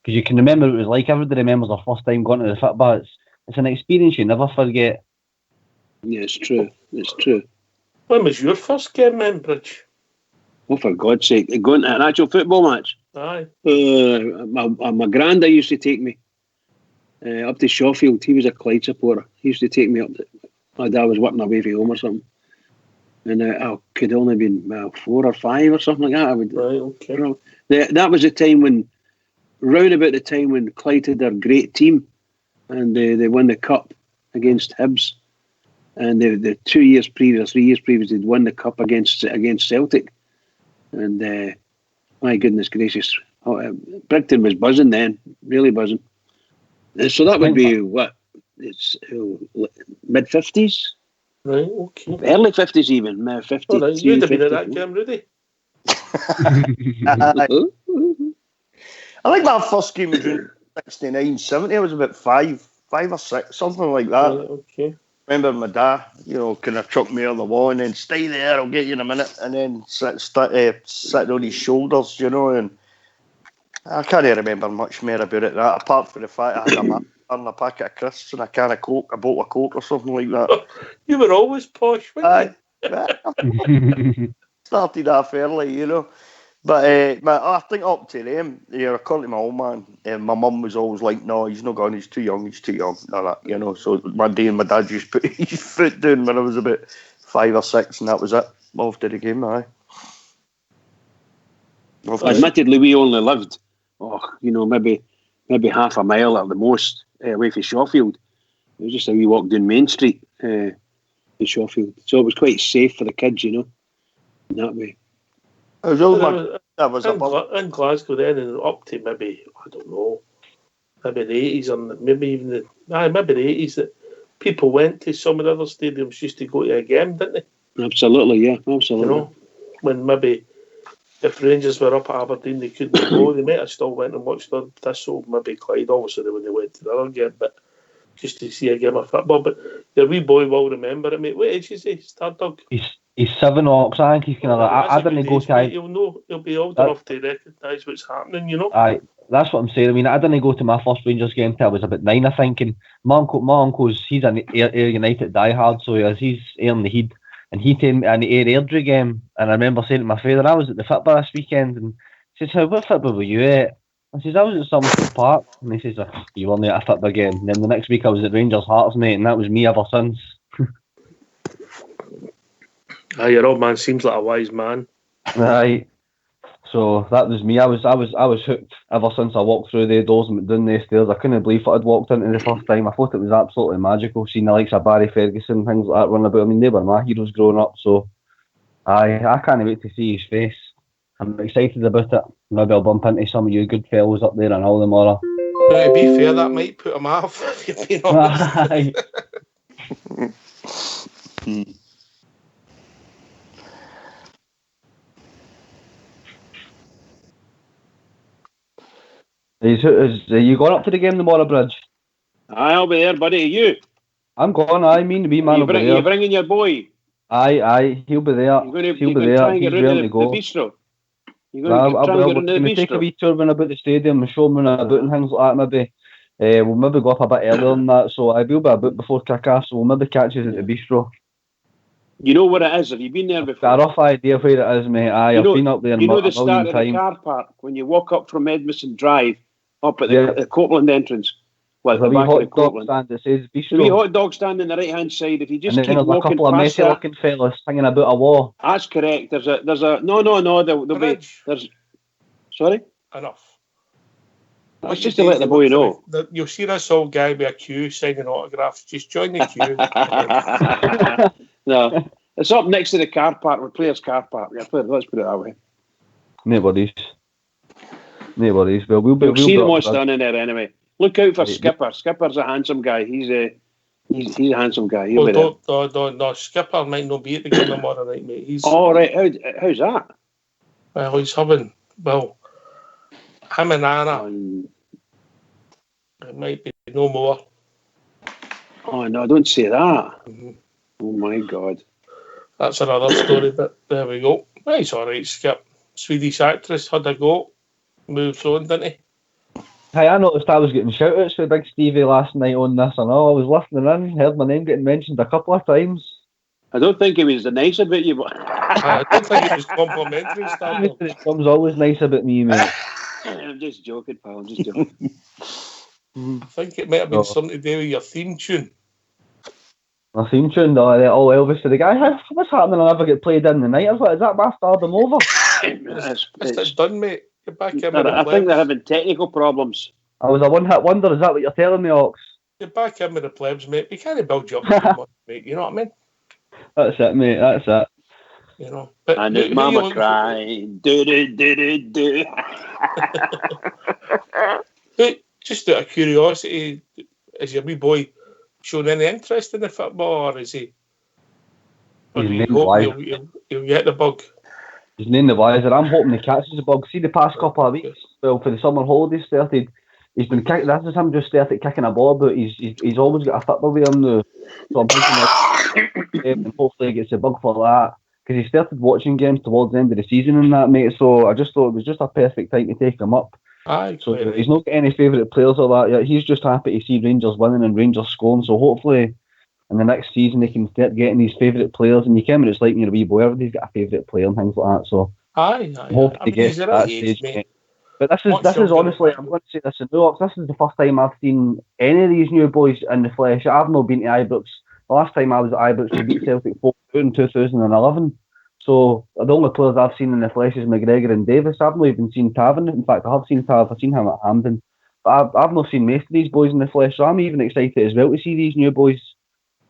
Because you can remember what it was like. Everybody remembers their first time going to the football. It's an experience you never forget. Yeah, it's true. When was your first game, then, Bridge? Oh, for God's sake. Going to an actual football match? Aye. My granda used to take me up to Sheffield. He was a Clyde supporter. He used to take me up to... My dad was working away from home or something. And I could only been 4 or 5 or something like that. Right, okay. That was the time when... Round about the time when Clyde had their great team and they won the cup against Hibs. And the 2 years previous, 3 years previous, they'd won the cup against Celtic. And my goodness gracious, Brigton was buzzing then, really buzzing. So that would be what? It's mid-50s? Right, okay. Early 50s even, 52, right, you'd have been at that 54. game, Rudy. I think my first game was in 69, 70. I was about 5 or 6, something like that. Right, okay. Remember my dad, kind of chucked me on the wall and then stay there, I'll get you in a minute, and then sit on his shoulders, and I can't remember much more about it that, apart from the fact I had a packet of crisps and a can of Coke, a bottle of Coke or something like that. You were always posh, weren't you? Started off early, But I think up to them, according to my old man, my mum was always like, no, he's not going, he's too young, all that, So one day my dad just put his foot down when I was about 5 or 6, and that was it. Off to the game, aye. Admittedly, we only lived, maybe half a mile at the most away from Sheffield. It was just a wee walk down Main Street in Sheffield. So it was quite safe for the kids, in that way. It was in Glasgow then, and up to maybe, I don't know, maybe the 80s, or maybe even the 80s, that people went to some of the other stadiums just to go to a game, didn't they? Absolutely, yeah, absolutely. When maybe if Rangers were up at Aberdeen, they couldn't go. They might have still went and watched the Thistle, maybe Clyde, obviously, when they went to the other game, but just to see a game of football. But your wee boy will remember it, mate. What age is he, Stardog? He's 7 Ox. I think he's kind of like... I didn't go to... He'll be old enough to recognise what's happening, Aye, that's what I'm saying. I mean, I didn't go to my first Rangers game till I was about 9, I think. And my uncle's, he's an Ayr United diehard, so he's Ayr in the Heed. And he came to an Ayr Airdrie game. And I remember saying to my father, I was at the football this weekend. And he says, what football were you at? I says, I was at Somerset Park. And he says, you weren't at a football game. And then the next week I was at Rangers Hearts, mate. And that was me ever since. Your old man seems like a wise man. Right. So that was me. I was hooked ever since I walked through the doors and went down the stairs. I couldn't believe what I'd walked into the first time. I thought it was absolutely magical, seeing the likes of Barry Ferguson and things like that running about. I mean, they were my heroes growing up, so I can't wait to see his face. I'm excited about it. Maybe I'll bump into some of you good fellows up there and all tomorrow. To be fair, that might put him off, if you're being honest. Are you going up to the game tomorrow, Bridge? I'll be there, buddy. Are you? I'm going. I mean to be man. You're bringing your boy. Aye, he'll be there. He'll be there. He's ready to go. The bistro. You're going to try and get into the bistro. Take a wee tour around about the stadium and show them about and things like that. Maybe we'll maybe go up a bit earlier than that. So I will be a bit before kick-off. So we'll maybe catch us at the bistro. You know what it is? Have you been there before? Got a rough idea where it is, mate. Aye, I've been up there you know the a start million of times. the car park when you walk up from Edmondson Drive up at the Copeland entrance. Well, there's a the wee back of the hot dog Copeland. stand that says The Bistro. wee hot dog stand on the right hand side. If you just and then keep there's a walking couple of past messy that, looking fellas hanging about a wall. that's correct. There's a no. There'll be there's. Sorry. Enough. That's just to let the boy know. You'll see this old guy with a queue signing autographs. Just join the queue. No, it's up next to the car park, the players' car park. Let's put it that way. No worries. Well, we'll see them what's done in there anyway. Look out for Skipper. Skipper's a handsome guy. He's a handsome guy. He'll be there. No. Skipper might not be at the game tomorrow night, mate. He's right. How's that? Well, he's having him and Anna. It might be no more. Oh no! Don't say that. Mm-hmm. Oh my God. That's another story. But there we go. It's all right, Skip. Swedish actress had a go. Moves on, didn't he? Hey, I noticed I was getting shout-outs for Big Stevie last night on this and all. I was listening in, heard my name getting mentioned a couple of times. I don't think it was nice about you, but I don't think it was complimentary. It comes always nice about me, mate. I'm just joking, pal. I'm just joking. I think it might have been something to do with your theme tune. My theme tune, all Elvis to the guy. What's happening? I never get played in the night. I was like, is that bastard them over? It's done, mate. Get back in with I think they're having technical problems. I was a one-hit wonder. Is that what you're telling me, Ox? Get back in with the plebs, mate. We can't build you up too much, mate. You know what I mean? That's it, mate. That's it. You know. But and his mama crying. Do. Just out of curiosity, is your wee boy showing any interest in the football, or is he? Or do you hope he'll get the bug? His name the Wiser. I'm hoping he catches the bug. See, the past couple of weeks, well, for the summer holidays started, he's been kicking. This is him just started kicking a ball, but he's always got a football with him now. So I'm thinking and hopefully he gets the bug for that, because he started watching games towards the end of the season and that, mate. So I just thought it was just a perfect time to take him up. Aye, so he's not got any favourite players or that yet. He's just happy to see Rangers winning and Rangers scoring. So hopefully in the next season they can start getting these favourite players. And you can, when it's like when you're a wee boy, everybody's got a favourite player and things like that. So I hope to get to that stage, mate. But this is honestly, I'm going to say this in Newark, this is the first time I've seen any of these new boys in the flesh. I've not been to Ibrox. The last time I was at Ibrox to beat Celtic 4-2 in 2011. So the only players I've seen in the flesh is McGregor and Davis. I've not even seen Taven. In fact, I have seen Tav. I've seen him at Hampden. But I've not seen most of these boys in the flesh. So I'm even excited as well to see these new boys.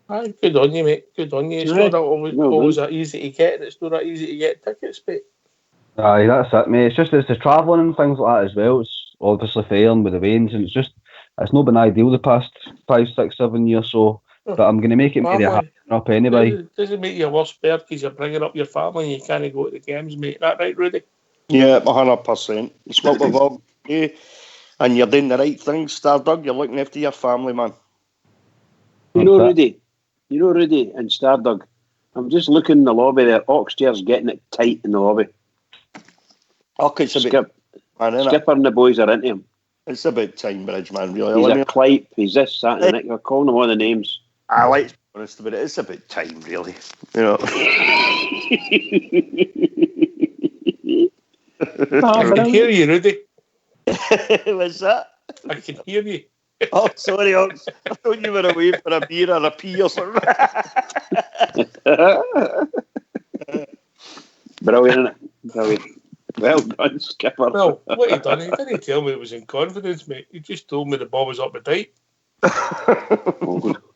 Aye, good on you, mate. Good on you. It's not always that easy to get. It's not that easy to get tickets, mate. Aye, that's it, mate. It's the travelling and things like that as well. It's obviously failing with the rains, and it's not been ideal the past 5, 6, 7 years. So, but I'm going to make it maybe happen up anyway. Does it make you a worse bird because you're bringing up your family and you can't go to the games, mate? That right, Rudy? Yeah, 100%. It's what we've all do, and you're doing the right thing, Stardug. You're looking after your family, man. You know, Rudy and Stardug. I'm just looking in the lobby there. Oxchair's getting it tight in the lobby. Okay, Skipper and the boys are into him. It's about time, Bridge, man. Really, he's a Clipe. He's this, that, and that. We're calling him all the names. I like to be honest about it. It's about time, really. You know. I can hear you, Rudy. What's that? I can hear you. Oh, sorry, Ox. I thought you were away for a beer or a pee or something. Brilliant, isn't it? Brilliant. Well done, Skipper. Well, what he done, he didn't tell me it was in confidence, mate. He just told me the ball was up the tight.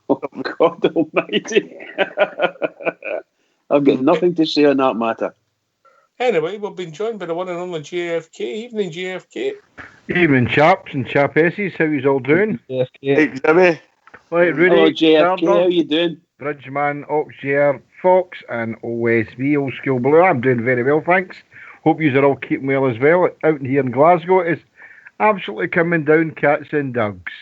Oh, God almighty. I've got nothing to say on that matter. Anyway, we've been joined by the one and only JFK. Evening, JFK. Evening, chaps and chapesses. How you all doing? Hey, Jimmy. Right, Rudy. Hello, JFK. How you doing? Bridgeman, Oxyar, Fox, and OSB, Old School Blue. I'm doing very well, thanks. Hope you are all keeping well as well. Out here in Glasgow, it's absolutely coming down cats and dogs.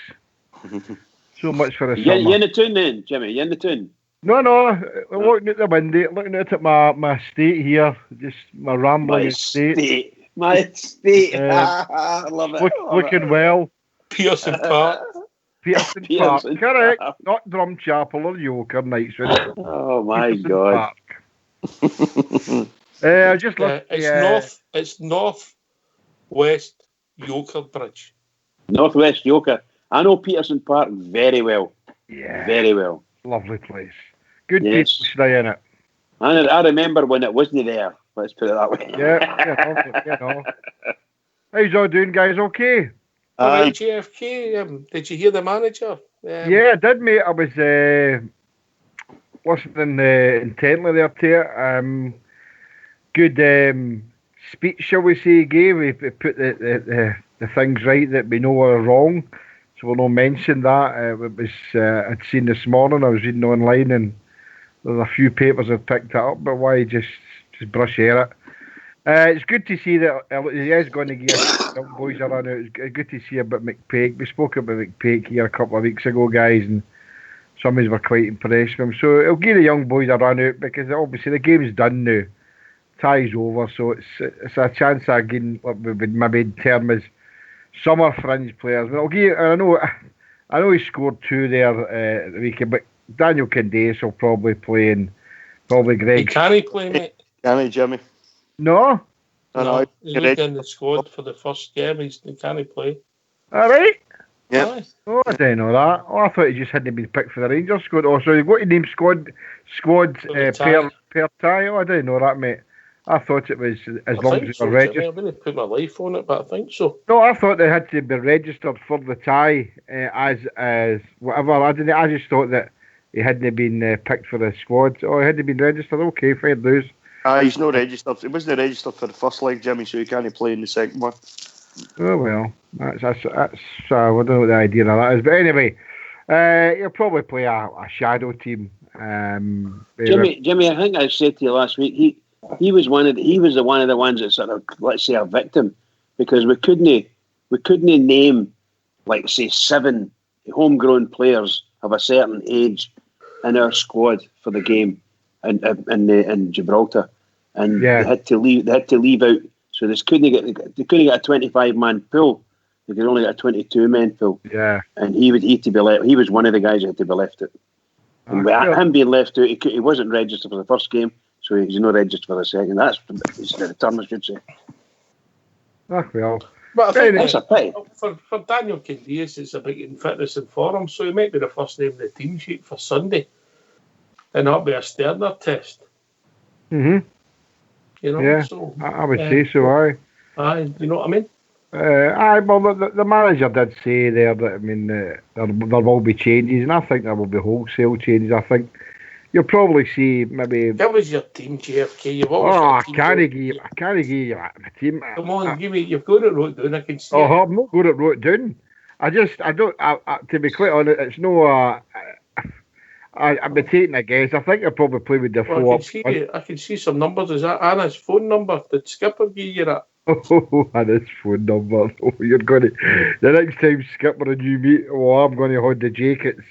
So much for a summer. You in the tune then, Jimmy? You in the tune? No. I'm looking at the window, looking out at my estate here, just my rambling estate. My estate. I love it. Looking well. Pearson Park. Pearson Park. Correct. Not Drumchapel or York or Knightsbridge. Oh my God. I just It's North West Yoker Bridge. Northwest Yoker. I know Peterson Park very well. Yeah. Very well. Lovely place. Good Yes. people stay in it. I remember when it wasn't there. Let's put it that way. Yeah. How's all doing, guys? Okay? All right, JFK. Did you hear the manager? Yeah, I did, mate. I was listening intently there to it. Good speech, shall we say, he gave. He put the things right that we know are wrong. So we'll not mention that. It was I'd seen this morning. I was reading online, and there's a few papers have picked it up. But why just brush over it? It's good to see that he is going to give young boys a run out. It's good to see about McPake. We spoke about McPake here a couple of weeks ago, guys, and some of us were quite impressed with him. So it'll give the young boys a run out because obviously the game's done now. Tie's over, so it's a chance again. What we would maybe term as summer fringe players. But I know he scored 2 there at the weekend, but Daniel Candeias will probably play, and probably Greg. Can he play, mate? Can he, Jimmy? No. No, he looked in the squad for the first game. Can he play? All right. Yeah. Oh, I didn't know that. Oh, I thought he just hadn't been picked for the Rangers squad. Oh, so you've got to name squad per tie. Oh, I didn't know that, mate. I thought it was as long as they were registered. I'm going to put my life on it, but I think so. No, I thought they had to be registered for the tie as whatever. I just thought that he hadn't been picked for the squad. Oh, he hadn't been registered. Okay, fair dues. He's not registered. He wasn't registered for the first leg, Jimmy, so he can't play in the second one. Oh well, that's I don't know what the idea of that is, but anyway, he'll probably play a shadow team. Jimmy, I think I said to you last week, he was one of the ones that sort of, let's say, a victim, because we couldn't name, like, say, 7 homegrown players of a certain age in our squad for the game in Gibraltar, and they had to leave out. So they couldn't get a 25-man pool. They could only get a 22-man pool. Yeah, and he had to be left. He was one of the guys that had to be left out. And with him being left out, he wasn't registered for the first game, so he's not registered for the second. That's the return, I should say. Well, but I think that's a pity. For Daniel Candeias, it's about getting fitness and form, so he might be the first name in the team sheet for Sunday, and that'll be a Sterner test. Mm-hmm. You know, yeah, so, I would say so. Aye, you know what I mean? Well, the manager did say there that, I mean, there will be changes, and I think there will be wholesale changes. I think you'll probably see maybe. That was your team, JFK. You've always I can't give you my team. Come on, give me. You've got it wrote down. I can see. I'm not good at wrote down. I don't. To be quite honest, it's no. I'd be taking a guess. I think I'll probably play with the 4. I can see some numbers. Is that Anna's phone number? Did Skipper give you that? Oh, Anna's phone number. Oh, you're going to... The next time Skipper and you meet, I'm going to hold the jackets.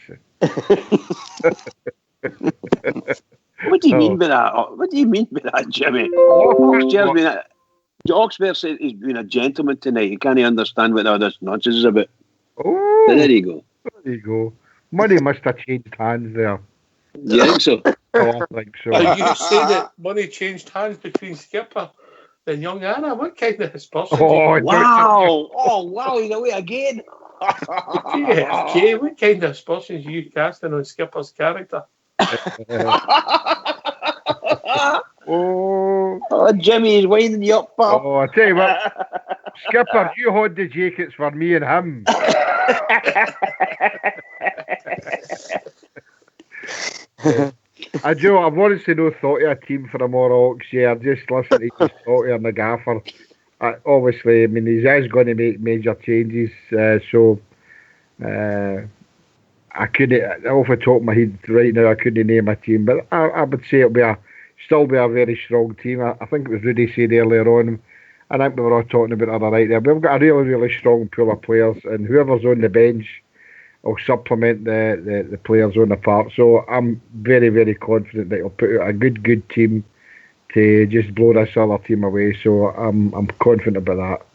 What do you mean by that? What do you mean by that, Jimmy? Oxford said he's been a gentleman tonight. He can't understand what all this nonsense is about. Oh, there you go. There you go. Money must have changed hands there. You think so? Oh, I think so. You say that money changed hands between Skipper and young Anna. What kind of person? Oh, wow. Oh, wow. He's away again. JFK, what kind of aspersions are you casting on Skipper's character? Oh, Jimmy is winding you up, pal. Oh, I tell you what, Skipper, you hold the jackets for me and him. I've honestly no thought of a team for tomorrow, Ox. Yeah, I've just listened to his thought of the gaffer. Obviously, I mean, he is going to make major changes, so I couldn't, off the top of my head right now, I couldn't name a team, but I would say it'll still be a very strong team. I think it was Rudy said earlier on, I think we were all talking about it right there. We've got a really, really strong pool of players, and whoever's on the bench will supplement the players on the park. So I'm very, very confident that he'll put out a good team to just blow this other team away. So I'm confident about that.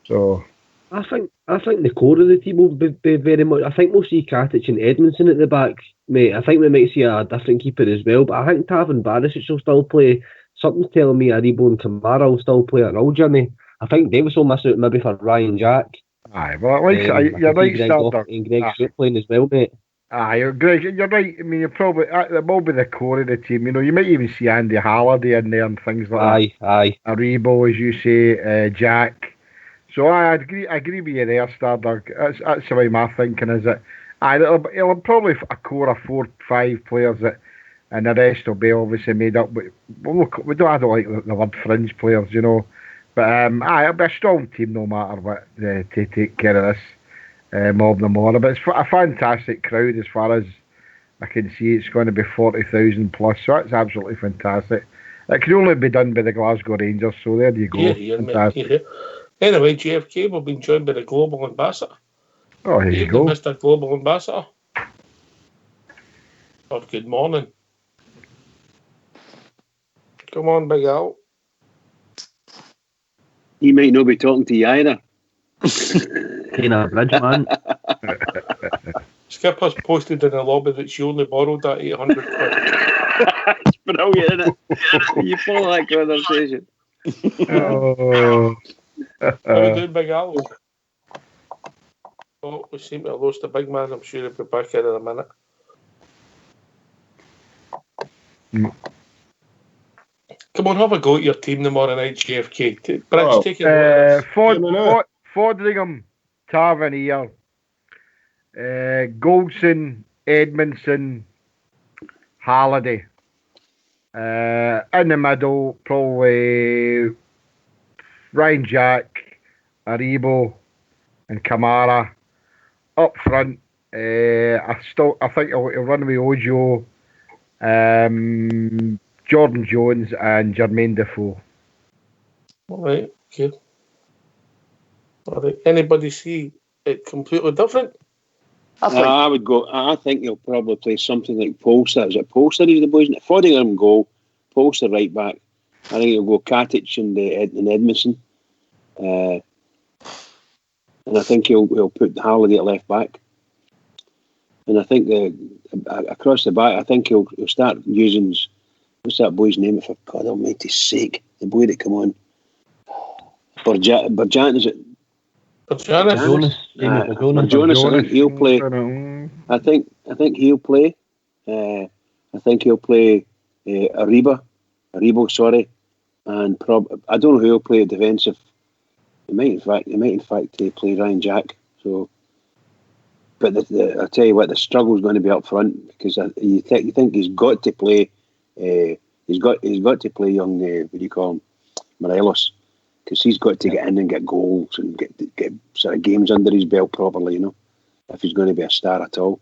So I think the core of the team will be very much. I think we'll see Katic and Edmondson at the back, mate. I think we might see a different keeper as well, but I think Tavan Barisic will still play. Something's telling me Aribo and Kamara will still play a role, Jimmy. I think Davis will miss out maybe for Ryan Jack. Aye, well, you're right, Stardust. And Greg Stewart playing as well, mate. Aye, Greg, you're right. I mean, you're probably that will be the core of the team. You know, you might even see Andy Halliday in there and things like that. Aye. Aribo, as you say, Jack. So I agree with you there, Stardust. That's the way my thinking is. That it'll probably a core of 4-5 players that, and the rest will be obviously made up. But I don't like the word fringe players, you know. But it'll be a strong team no matter what to take care of this. Mob the more, but it's a fantastic crowd as far as I can see. It's going to be 40,000 plus, so that's absolutely fantastic. It can only be done by the Glasgow Rangers, so there you go. Fantastic. Anyway, JFK will be joined by the Global Ambassador. Oh, here you go, Mr. Global Ambassador. Oh, good morning. Come on, Big Al. He might not be talking to you either. Tina Bridge, man. Skipper's posted in the lobby that she only borrowed that 800 quid. It's brilliant, isn't it? You follow that conversation. How are you doing, Big Al? Oh, we seem to have lost a big man. I'm sure he'll be back in a minute. Come on, have a go at your team tomorrow night, JFK. Bridge, take it. Fodringham, Tavernier, Goldson, Edmondson, Halliday. In the middle, probably Ryan Jack, Aribo, and Kamara. Up front, I think he'll run with Ojo, Jordan Jones, and Jermaine Defoe. All right, good. All right. Anybody see it completely different? I would go. I think he'll probably play something like Polster. Is it Polster? He's the boys. Fodingham goal. Polster right back. I think he'll go Katic and Edmondson. And I think he'll put Halliday at left back. And I think across the back, I think he'll start using, what's that boy's name? For God Almighty's sake, the boy that come on. Berjan, is it? Jonas. Jonas. I think he'll play. I think he'll play. I think he'll play Aribo, sorry, and I don't know who he'll play defensive. He might in fact play Ryan Jack. So, but I'll tell you what, the struggle is going to be up front because you think he's got to play. He's got to play young. What do you call him, Morelos? Because he's got to get in and get goals and get sort of games under his belt properly, you know, if he's going to be a star at all.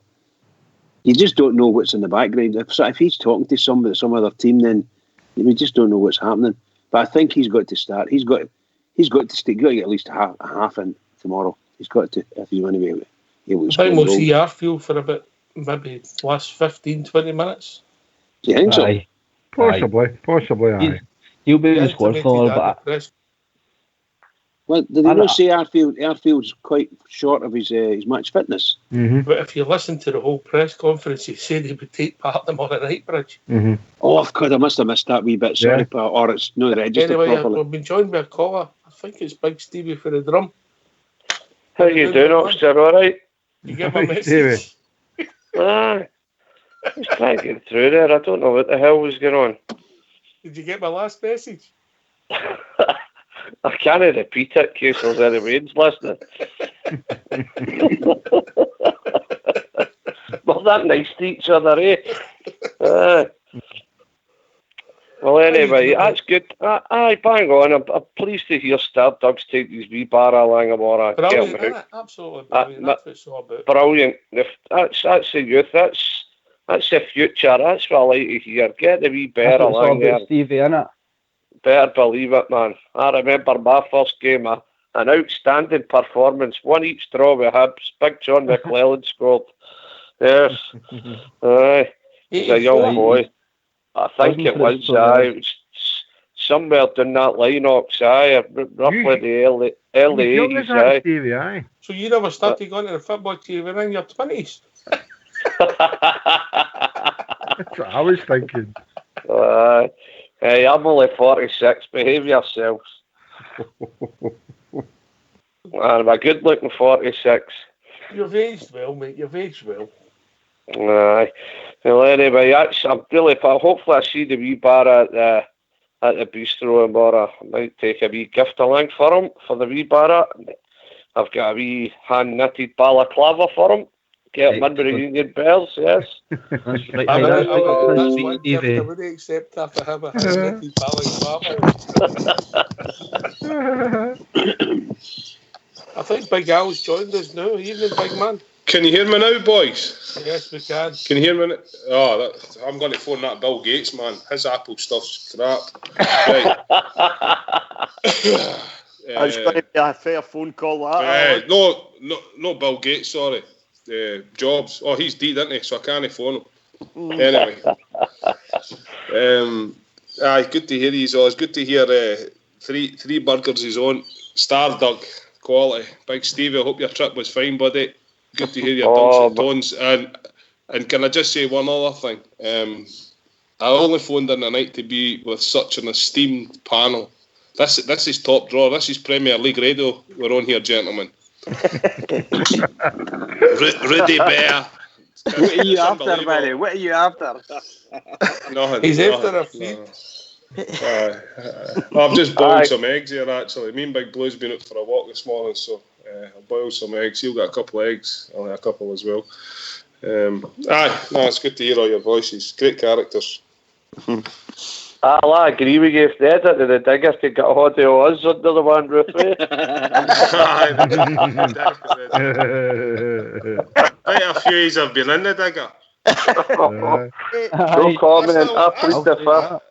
You just don't know what's in the background. If he's talking to some other team, then we just don't know what's happening. But I think he's got to start. He's got to stay. He's got to get at least a half in tomorrow. He's got to, if he's going to be able to I think we'll see Arfield for about maybe last 15-20 minutes. Do you think so? Aye. Possibly. Aye. He'll be in the squad for but. Well, did he not say Arfield's quite short of his match fitness? Mm-hmm. But if you listen to the whole press conference, he said he would take part tomorrow night, Bridge. Mm-hmm. Oh, God, I must have missed that wee bit. Sorry, pal. Or it's not registered properly. We've been joined by a caller. I think it's Big Stevie for the drum. How you doing, Oxford? All right? You get my message? I was trying to get through there. I don't know what the hell was going on. Did you get my last message? I can't repeat it in case there's any Wayne's listening. Well, that nice to each other, eh? Well, anyway, that's good. Aye, bang on. I'm pleased to hear Stardug's take these wee bar along tomorrow. Brilliant, absolutely brilliant. That's what it's all about. Brilliant. That's the youth. That's the future. That's what I like to hear. Get the wee bear along there. Stevie, innit? Better believe it, man. I remember my first game, an outstanding performance. Won each draw with Hibs. Big John McClellan scored. Yes. Aye. He's a young boy. I think it was somewhere down that line, Ox, aye, roughly the early You 80s, that, aye. Stevie, aye. So you never started going to the football till you were in your 20s? That's what I was thinking. Hey, I'm only 46. Behave yourselves. I'm a good-looking 46. You've aged well, mate. You've aged well. Aye. Well, anyway, I'm really. Hopefully, I see the wee bar at the bistro tomorrow. I might take a wee gift along for him for the wee bar. I've got a wee hand-knitted balaclava for him. Get him under the Union Bells, yes. That's right. That's one gift I would accept after him, a hand-knitted balaclava. I think Big Al's joined us now. Evening, big man. Can you hear me now, boys? Yes, we can. Can you hear me now? Oh, I'm going to phone that Bill Gates, man. His Apple stuff's crap. Right. That's going to be a fair phone call, that. No, Bill Gates, sorry. Jobs. Oh, he's dead, isn't he? So I can't phone him. Anyway. Aye, good to hear you all. It's good to hear three burgers is on. Stardug quality. Big Stevie, I hope your trip was fine, buddy. Good to hear your dulcet tones. And can I just say one other thing? I only phoned in tonight to be with such an esteemed panel. This is top drawer. This is Premier League radio. We're on here, gentlemen. Rudy Bear. What are you after, Barry? What are you after? He's after a feed. I've just boiled some eggs here, actually. Me and Big Blue's been out for a walk this morning, so I'll boil some eggs. He'll get a couple of eggs. I'll have a couple as well. It's good to hear all your voices. Great characters. I agree with you. If the editor of the Diggers could get a hold of us under the one roof, Quite a few years I've been in the Digger. No comment. I plead the fifth.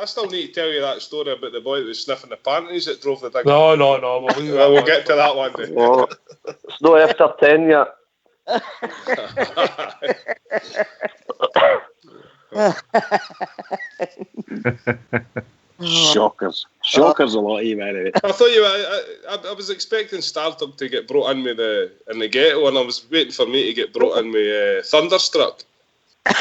I still need to tell you that story about the boy that was sniffing the panties that drove the Digger. No. We'll get to that one day. No, it's not after 10 yet. Shockers a lot of you, man. I thought I was expecting Stardug to get brought in with in the ghetto, and I was waiting for me to get brought in with Thunderstruck.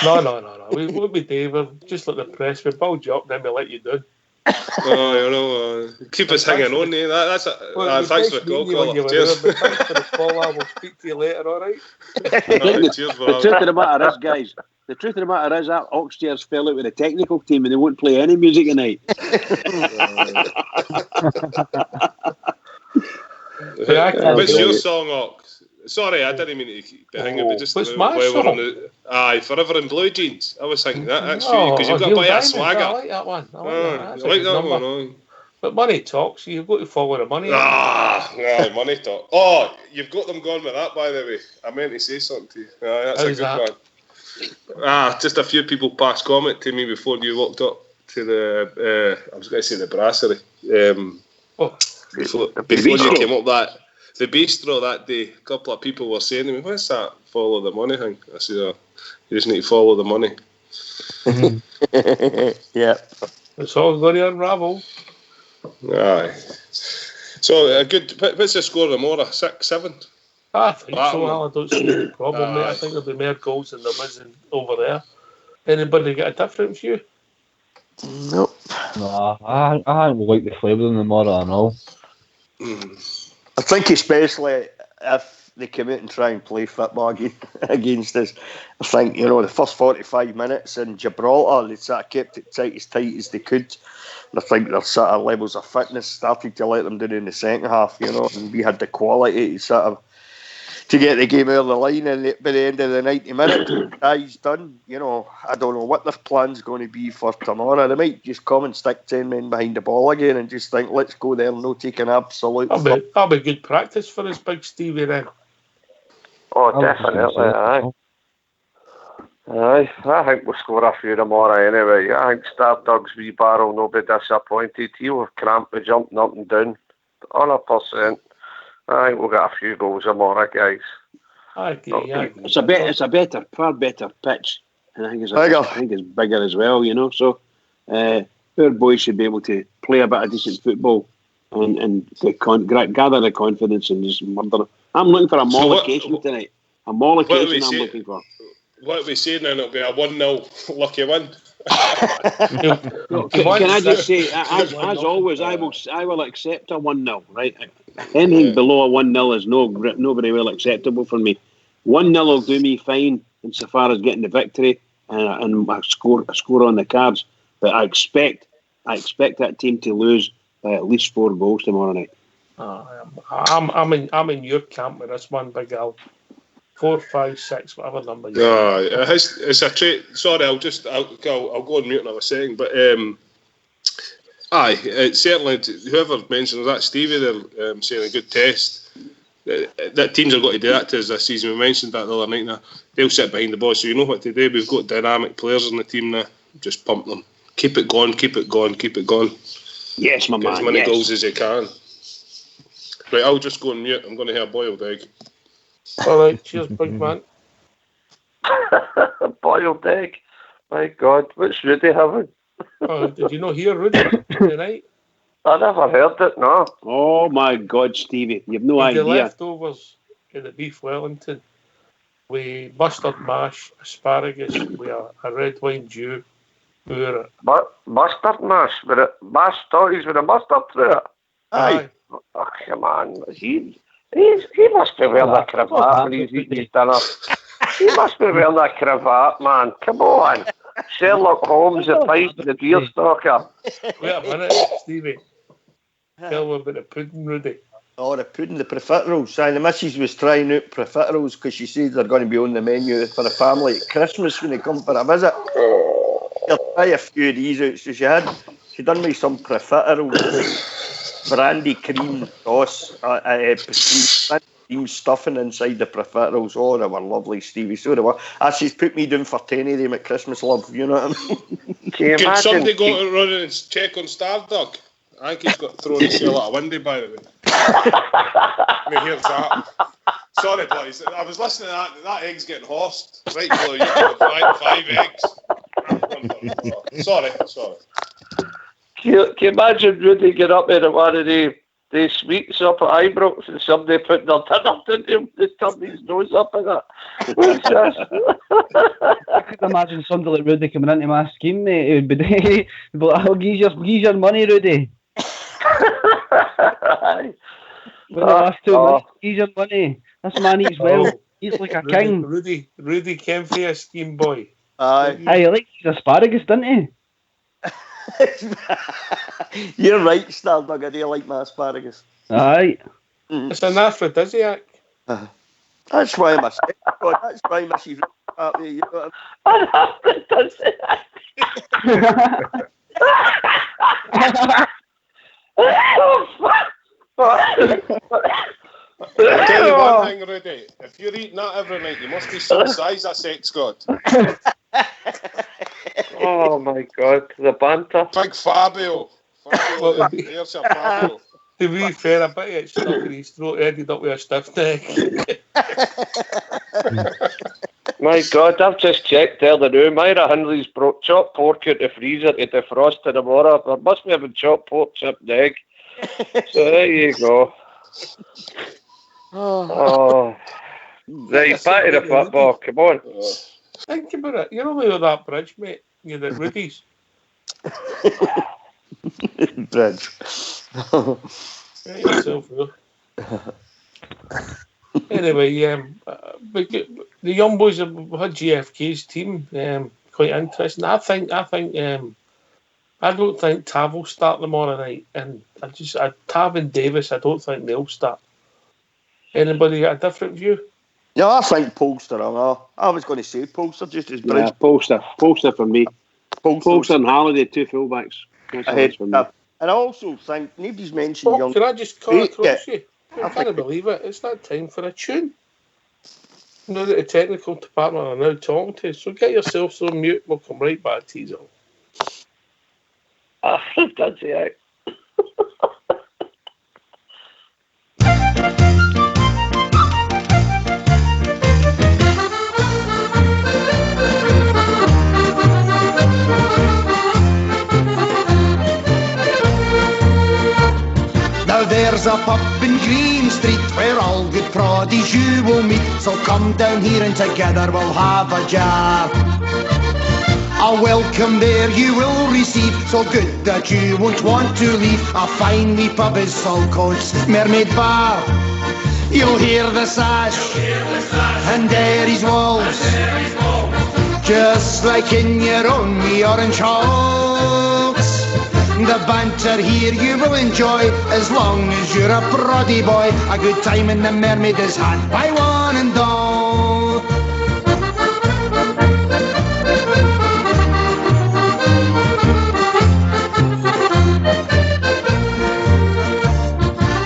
No. We won't be Dave. Just like the press. We build you up, then we let you down. Keep us hanging on. Thanks for the call, caller. Cheers. Thanks for the call. I will speak to you later, all right? Cheers, the truth of the matter is, guys, the truth of the matter is that Oxtears fell out with the technical team and they won't play any music tonight. What's your song, Ox? Sorry, I didn't mean to hang it. Just what's my song? Forever in Blue Jeans. I was thinking that's you because you've got a bit of swagger. I like that one. I like that one. But money talks. You've got to follow the money. Money talk. Oh, you've got them gone with that, by the way. I meant to say something to you. That's a good one. Just a few people passed comment to me before you walked up to the. I was going to say the brasserie. Before you came up the bistro that day, a couple of people were saying to me, "What's that? Follow the money thing?" I said, "You just need to follow the money." Yeah, it's all going to unravel. Aye. So good. What's the score tomorrow? 6-7. I think so. I don't see any problem, mate. I think there'll be more goals than there was over there. Anybody get a different view? Nope. No, I haven't liked the flavour of them tomorrow at all. I think especially if they come out and try and play football against us, I think, the first 45 minutes in Gibraltar, they sort of kept it tight as they could. And I think their sort of levels of fitness started to let them down in the second half, and we had the quality to get the game out of the line, and by the end of the 90 minutes, guys done. I don't know what their plan's going to be for tomorrow. They might just come and stick 10 men behind the ball again and just think, let's go there and no take an absolute. That'll be good practice for us, Big Stevie, then. Oh, definitely, aye. I think we'll score a few tomorrow anyway. I think Stardug's wee bar will not be disappointed. He'll have cramped with jumping up and down. 100%. I think we'll get a few goals tomorrow, guys. I agree. It's a far better pitch. And I think it's bigger as well, So our boys should be able to play a bit of decent football and gather the confidence and just murder. I'm looking for a mollification tonight. A mollification I'm looking for. What are we saying then? It'll be a 1-0 lucky win. Can I just say, as always, I will accept a 1-0, right? Anything below a 1-0 is no very well acceptable for me. 1-0 will do me fine insofar as getting the victory and a score on the cards. But I expect that team to lose by at least 4 goals tomorrow night. I'm in your camp with this one, Big Al. 4, 5, 6, whatever number. It's a trait. Sorry, I'll go on mute in a second. But certainly whoever mentioned that, Stevie, they're saying a good test. That teams are going to do that to us this season. We mentioned that the other night. Now they'll sit behind the ball, so you know what to do. We've got dynamic players in the team now. Just pump them. Keep it going. Keep it going. Keep it going. Yes, my man. Get as many goals as you can. Right, I'll just go on mute. I'm going to hear boiled egg. All right, cheers, big man. Boiled egg. My God, what's Rudy having? Did you not hear Rudy tonight? I never heard it, no. Oh my God, Stevie, you've no idea. The leftovers in the beef Wellington with mustard mash, asparagus, with a red wine dew. Mustard mash with it, mashed totties with a mustard through it. Aye. Oh, come on, he must be wearing a cravat when he's eating his dinner. He must be wearing a cravat, man. Come on. Sherlock Holmes, the pipe, the deer stalker. Wait a minute, Stevie. Tell me about the pudding, Rudy. Oh, the pudding, the profiteroles. The missus was trying out profiteroles because she said they're going to be on the menu for the family at Christmas when they come for a visit. She'll try a few of these out. So she done me some profiteroles, brandy cream sauce, cream stuffing inside the profiteroles. Oh, they were lovely, Stevie. So they were. She's put me down for 10 of them at Christmas, love. You know what I mean? Can somebody go to run and check on Stardog? I think he's got thrown his cell out a window, by the way. Here's that. Sorry, boys. I was listening to that. That egg's getting horsed. Right below you got 5 eggs. Sorry. Can you imagine Rudy get up there at one of the sweets up at Ibrox and somebody putting their dinner into him to turn his nose up at that? What's this? I could imagine somebody like Rudy coming into my scheme, mate. It would be like, I'll give your money, Rudy. For the last 2 months, give your money. This man eats well. Eats like a king. Rudy came for a scheme boy. Aye. He likes his asparagus, didn't he? You're right, Stardog. I do like my asparagus. Aye. It's an aphrodisiac. That's why I'm a God, that's why she's happy. You know an aphrodisiac. I'll tell you one thing, Rudy. If you're eating that every night, you must be some size a sex god. Oh my God, the banter. Big Fabio. There's a Fabio. To be fair, I bet it's stuck in his throat, ended up with a stiff neck. My God, I've just checked there the room. Myra Hindley's brought chopped pork out the freezer to defrost tomorrow. There must be having chopped pork, chipped egg. So there you go. Oh. Right, back to the football. Come on. Think about it. You're only with that bridge, mate. You're at Rudy's. Bridge. Get yourself through. Anyway, the young boys have had GFK's team. Quite interesting. I don't think Tav will start tomorrow night, and Tav and Davis, I don't think they'll start. Anybody got a different view? Yeah, I think Polster. I was going to say Polster just as bridge. Yeah, Polster for me. Polster and Halliday, 2 fullbacks. That's for me. And I also think nobody's mentioned young. Can I just cut across you? I can't believe it. It's not time for a tune. Now that the technical department are now talking to us, so get yourselves on mute. We'll come right back to you. That's it. a pub in Green Street where all good proddies you will meet. So come down here and together we'll have a jar. A welcome there you will receive, so good that you won't want to leave. A fine wee pub is Falcone's Mermaid Bar. You'll hear the sash and Derry's walls, just like in your own wee orange halls. The banter here you will enjoy as long as you're a proddy boy. A good time in the Mermaid is had by one and all.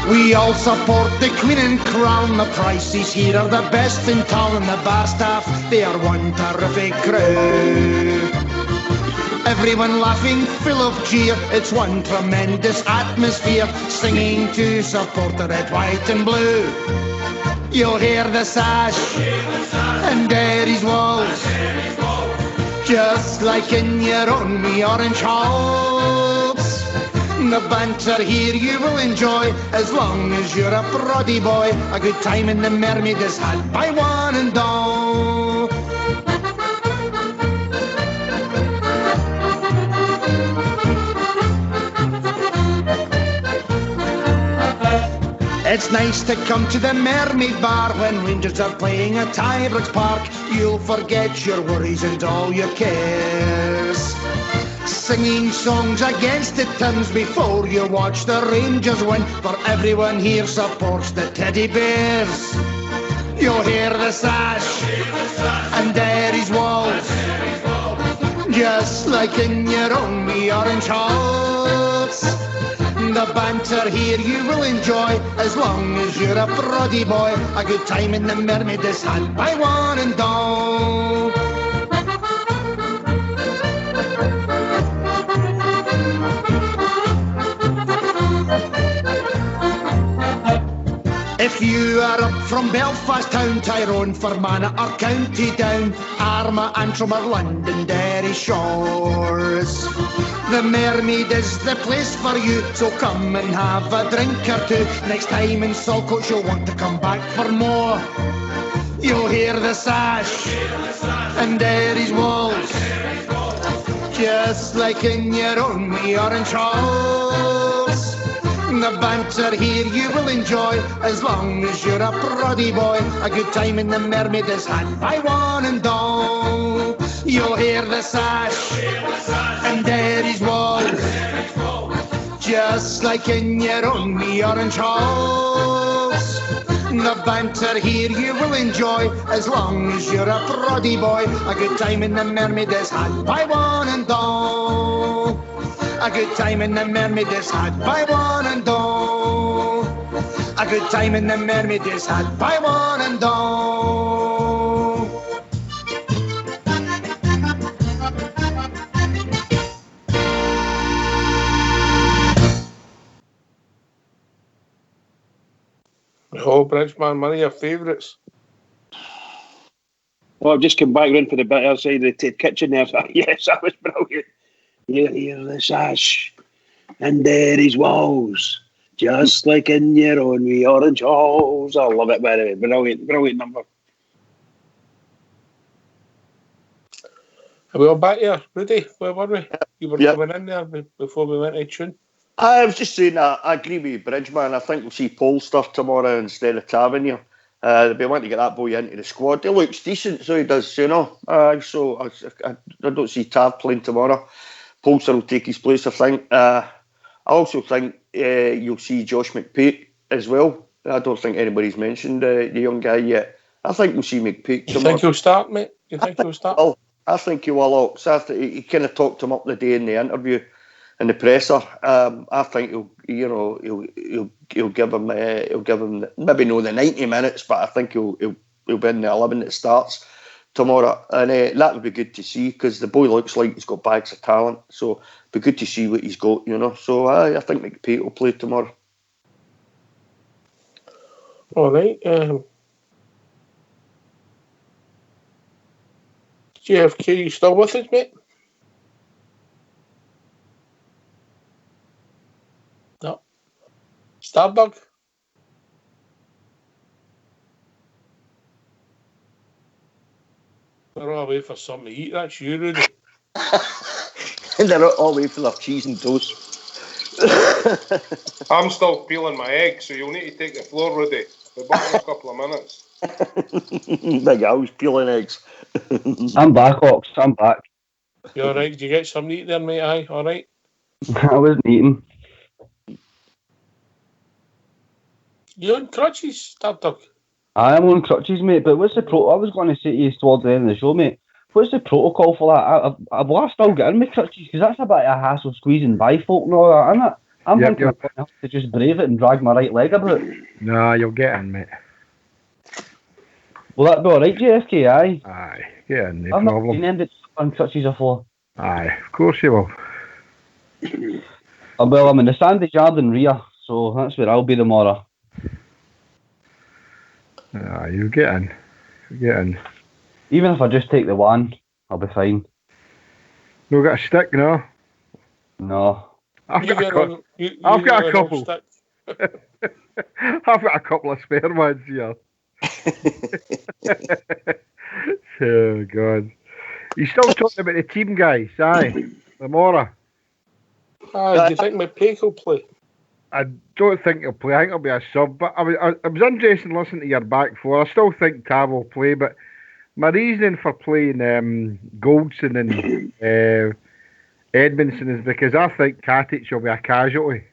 We all support the Queen and Crown. The prices here are the best in town, and the bar staff, they are one terrific crew. Everyone laughing, full of cheer. It's one tremendous atmosphere, singing to support the red, white and blue. You'll hear the sash and Derry's walls, just like in your own wee orange halls. The banter here you will enjoy as long as you're a proddy boy. A good time in the Mermaid is had by one and all. It's nice to come to the Mermaid Bar when Rangers are playing at Ibrox Park. You'll forget your worries and all your cares, singing songs against the Thames before you watch the Rangers win. For everyone here supports the Teddy Bears. You'll hear the sash and Derry's walls, just like in your own wee orange halls. The banter here you will enjoy as long as you're a proddy boy. A good time in the Mermaid is had by one and all. If you are up from Belfast town, Tyrone, Fermanagh or County Down, Armagh, Antrim or London, Derry shores, the Mermaid is the place for you, so come and have a drink or two. Next time in Saltcoats you'll want to come back for more. You'll hear the sash and Derry's walls, just like in your own wee orange halls. The banter here you will enjoy as long as you're a proddy boy. A good time in the Mermaid is had by one and all. You'll hear the sash and Derry's walls, just like in your own wee orange halls. The banter here you will enjoy as long as you're a proddy boy. A good time in the Mermaid is had by one and all. A good time in the Mermaid is had by one and all. A good time in the Mermaid is had by one and all. Oh, Bridgeman, one of your favourites. Well, I've just come back round for the bit outside the kitchen there. So, yes, that was brilliant. You hear the sash and Derry's walls, just like in your own wee orange halls. I love it, by the way. Brilliant, brilliant number. Are we all back here? Rudy, where were we? You were coming in there before we went to tune. I was just saying, I agree with you, Bridgeman. I think we'll see Polster tomorrow instead of Tavernier. They'll be wanting to get that boy into the squad. He looks decent, so he does, you know. So I don't see Tav playing tomorrow. Polster will take his place, I think. I also think you'll see Josh McPake as well. I don't think anybody's mentioned the young guy yet. I think we'll see McPake tomorrow. You think he'll start, mate? You think he'll start? Well, I think he will. He kind of talked him up the day in the interview in the presser. I think he'll give him maybe not the 90 minutes, but I think he'll be in the 11 that starts tomorrow, and that would be good to see because the boy looks like he's got bags of talent. So it'd be good to see what he's got, you know. So I think McPake will play tomorrow. All right. JFK, you still with us, mate? No. Starbug, They're all away for something to eat. That's you, Rudy. And they're all away for their cheese and toast. I'm still peeling my eggs, so you'll need to take the floor, Rudy. We're back in a couple of minutes. Big Al's peeling eggs. I'm back, Ox. I'm back. You alright? Did you get something to eat there, mate? Aye, alright? I wasn't eating. You on crutches, Star Dog? I am on crutches, mate, but what's the I was going to say to you towards the end of the show, mate. What's the protocol for that? I've still get in my crutches, because that's a bit of a hassle squeezing by folk and all that, isn't it? I'm thinking I'm going to have to just brave it and drag my right leg about. Nah, you'll get in, mate. Will that be alright, JFK? Aye. Aye, get in, no I've problem. not seen them on crutches before. Aye, of course you will. Well, I'm in the Sandy Yard in Rhea, so that's where I'll be tomorrow. Aye, you'll get in. Get in. Even if I just take the one, I'll be fine. No got a stick, no? No. I've got a couple. I've got a couple of spare ones here. Oh, God. You still talking about the team, guys? Aye. Lamora. Aye, do you think McPake will play? I don't think he'll play. I think he'll be a sub. But I was interested in listening to your back four. I still think Tav will play, but my reasoning for playing Goldson and Edmondson is because I think Katic will be a casualty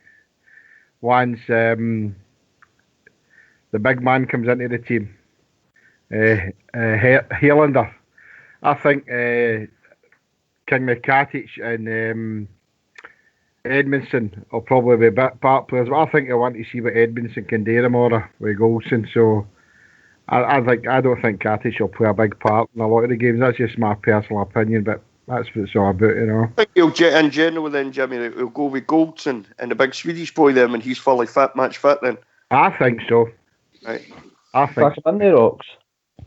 once the big man comes into the team. Helander. I think Kingsley Katic and Edmondson will probably be part players, but I think I want to see what Edmondson can do tomorrow with Goldson. So I don't think Katic will play a big part in a lot of the games. That's just my personal opinion, but that's what it's all about, you know. I think he'll in general then, Jimmy, he'll go with Goldson and the big Swedish boy then when he's fully fit, match fit then. I think so. Right. I think. In there, Ox.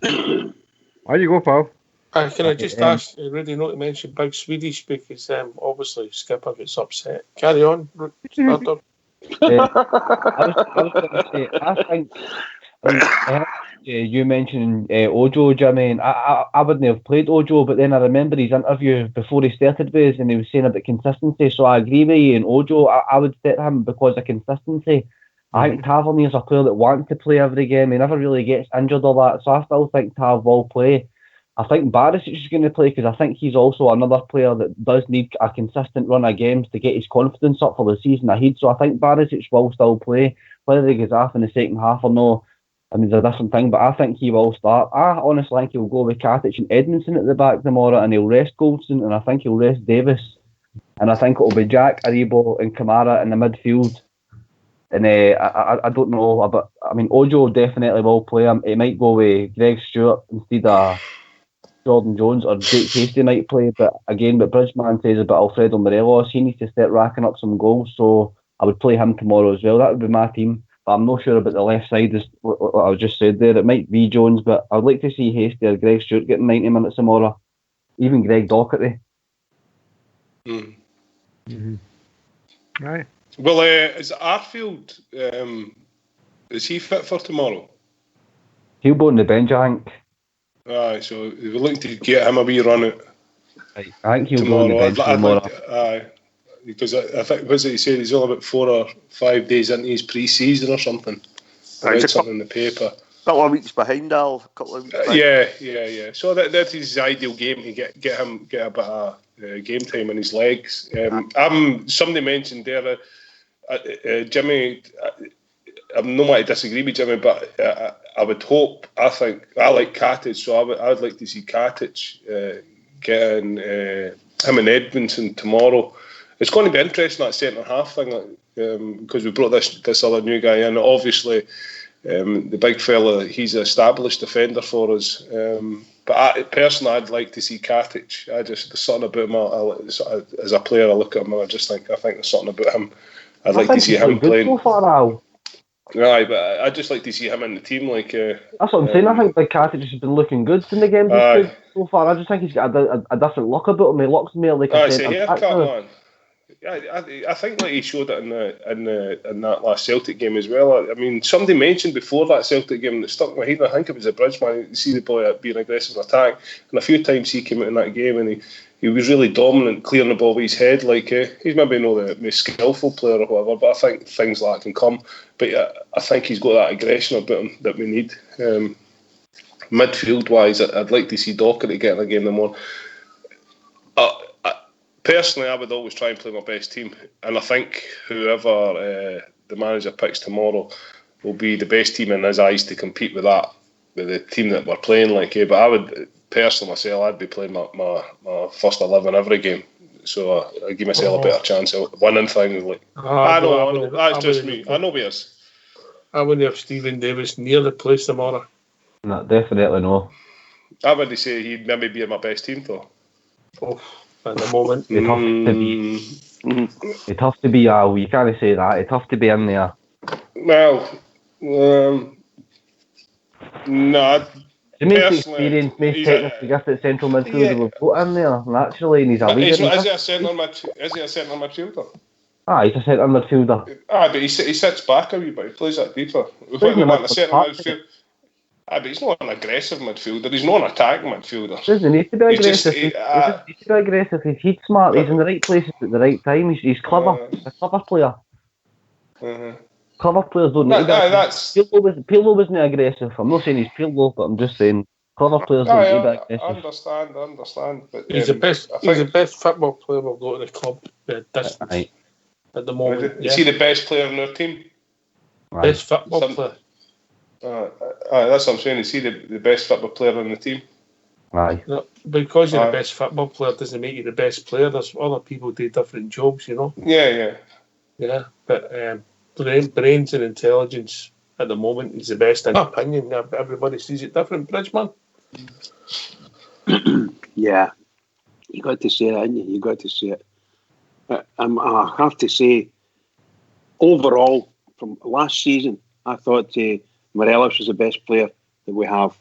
Where you go, pal? Can I just ask, really not to mention big Swedish because obviously Skipper gets upset. Carry on, Star Dog. I was going to say, I think you mentioned Ojo, Jimmy, and I wouldn't have played Ojo, but then I remember his interview before he started with us, and he was saying about consistency. So I agree with you, and Ojo, I would set him because of consistency. I think Tavernier's a player that wants to play every game. He never really gets injured or that, so I still think Tav will play. I think Barisic is going to play because I think he's also another player that does need a consistent run of games to get his confidence up for the season ahead. So I think Barisic will still play. Whether he goes off in the second half or no, I mean, it's a different thing, but I think he will start. I honestly think he'll go with Katic and Edmondson at the back tomorrow, and he'll rest Goldson, and I think he'll rest Davis. And I think it'll be Jack, Aribo and Kamara in the midfield. And I don't know, but I mean, Ojo definitely will play him. He might go with Greg Stewart instead of Jordan Jones, or Jake Hasty might play, but again, what Bridgman says about Alfredo Morelos, he needs to start racking up some goals, so I would play him tomorrow as well. That would be my team, but I'm not sure about the left side, as what I just said there. It might be Jones, but I'd like to see Hasty or Greg Stewart getting 90 minutes tomorrow, even Greg Docherty. Right. Well, is Arfield, is he fit for tomorrow? He'll go on the bench, I think. Aye, so we're looking to get him a wee run out. I think he'll go on the bench tomorrow. Aye, because I think, what's it he said, he's only about 4 or 5 days into his pre-season or something. I read something in the paper. A couple of weeks behind, Al. A couple of weeks behind. Yeah. So that's his ideal game to get him a bit of game time in his legs. Somebody mentioned there, Jimmy, I'm not going to disagree with Jimmy, but I would hope, I like Katic, so I would like to see Katic getting him and Edmondson tomorrow. It's going to be interesting, that centre-half thing, because we brought this other new guy in. Obviously, the big fella, he's an established defender for us. But personally, I'd like to see Katic. There's something about him, as a player, I look at him and I think there's something about him. I'd like to see him playing. So far, Al. Right, but I'd just like to see him in the team. That's what I'm saying. I think Big Katic has been looking good in the game so far. I just think he's got a different look about him. He looks more like it's a haircut, man. I think like he showed it in that last Celtic game as well. I mean, somebody mentioned before that Celtic game that stuck in my head. I think it was a Bridgeman. You see the boy being aggressive in attack, and a few times he came out in that game and he was really dominant, clearing the ball with his head. Like he's maybe not the most skillful player or whatever, but I think things like that can come. But I think he's got that aggression about him that we need. Midfield wise, I'd like to see Docherty getting a game more. Personally, I would always try and play my best team, and I think whoever the manager picks tomorrow will be the best team in his eyes to compete with the team that we're playing. But I would personally myself, I'd be playing my first 11 every game, so I give myself a better chance of winning things. I know, that's just me. I know what it is. I wouldn't have Stephen Davis near the place tomorrow. No, definitely no. I would say he'd maybe be in my best team though. At the moment, it's tough to be. You can't say that. It's tough to be in there. Well, no. The most experienced, most technically gifted central midfielder we've got in there naturally, and he's a leader. Is he a centre midfielder? He's a centre midfielder. But he sits back a wee bit. He plays that deeper. A centre midfielder. But he's not an aggressive midfielder. He's not an attacking midfielder. Doesn't need to be aggressive. He's to be aggressive. He's smart. He's in the right places at the right time. He's clever. He's a clever player. Clever players don't need that. Pirlo wasn't aggressive. I'm not saying he's Pirlo, but I'm just saying clever players don't need that aggressive. I understand. But he's the best football player we've got in the club at the moment. Is he the best player in our team? Best football player. That's what I'm saying. Is he the best football player on the team? Aye. No, because you're the best football player doesn't make you the best player. There's other people who do different jobs, you know. Yeah. But brains and intelligence at the moment is the best in my opinion. Everybody sees it different. Bridgeman. Yeah, you got to say it, haven't you? You got to say it. I have to say, overall, from last season, I thought Morelos was the best player that we have,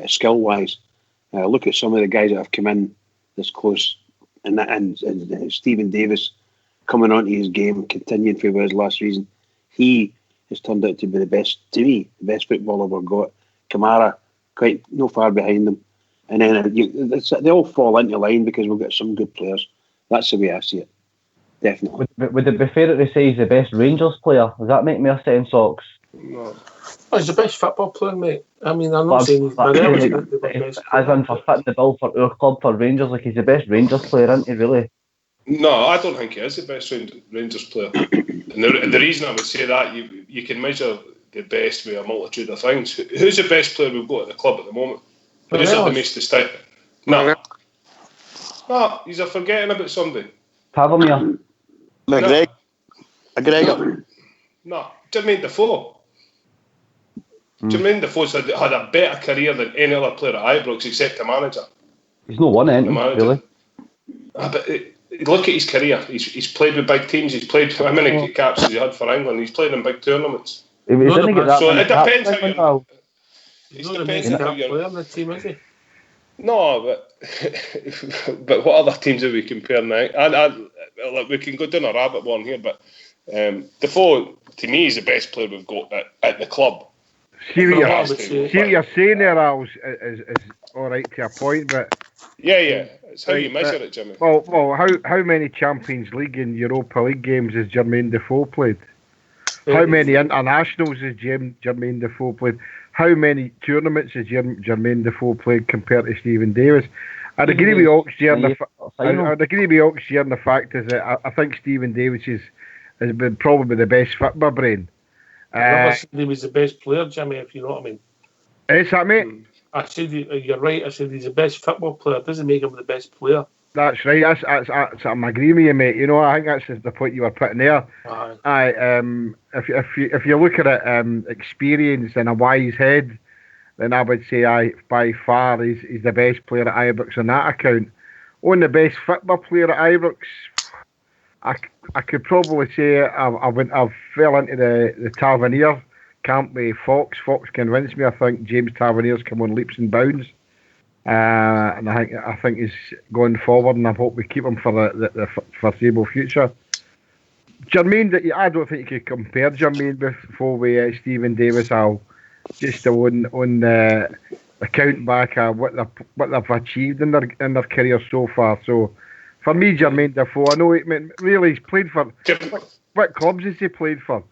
skill-wise. Look at some of the guys that have come in this close, and Stephen Davis coming onto his game, continuing through his last season. He has turned out to be the best, to me, the best footballer we've got. Kamara, quite no far behind them. And then they all fall into line because we've got some good players. That's the way I see it. Definitely. Would it be fair to say he's the best Rangers player? Does that make more sense, Ox? No. He's the best football player, mate. I mean, I'm not saying he's the best. As in for fitting the bill for our club, for Rangers, like he's the best Rangers player, isn't he, really? No, I don't think he is the best Rangers player. And the reason I would say that, you can measure the best with a multitude of things. Who's the best player we've got at the club at the moment? Who's the most distinct? No, he's forgetting about somebody. Tavernier. McGregor. No, Jermaine Defoe. Jermaine Defoe's had a better career than any other player at Ibrox except the manager. He's not won anything, really. But look at his career. He's played with big teams. He's played how many caps has he had for England? He's played in big tournaments. So it depends how you. He's not the best player on the team, is he? No, but what other teams are we comparing now? We can go down a rabbit warren here, but Defoe, to me, is the best player we've got at the club. See what you're saying there, Al, is all right to a point, but... Yeah, it's how you measure it, Jimmy. Well, how many Champions League and Europa League games has Jermaine Defoe played? How many internationals has Jermaine Defoe played? How many tournaments has Jermaine Defoe played compared to Stephen Davis? I'd agree with Oxy on the fact is that I think Stephen Davis has been probably the best football brain. I never said he was the best player, Jimmy, if you know what I mean. Is that, mate? I said you're right. I said he's the best football player. It doesn't make him the best player. That's right. I'm agreeing with you, mate. You know, I think that's the point you were putting there. If you look at it, experience and a wise head, then I would say by far he's the best player at Ibrox on that account. On the best football player at Ibrox, I could probably say I've fell into the Tavernier camp with Fox. Fox convinced me. I think James Tavernier's come on leaps and bounds. And I think he's going forward, and I hope we keep him for the foreseeable future. Jermaine, I don't think you could compare Jermaine before with Stephen Davis. Just on the count back what they've achieved in their career so far. So for me, Jermaine Defoe, I know really he's played for what clubs has he played for?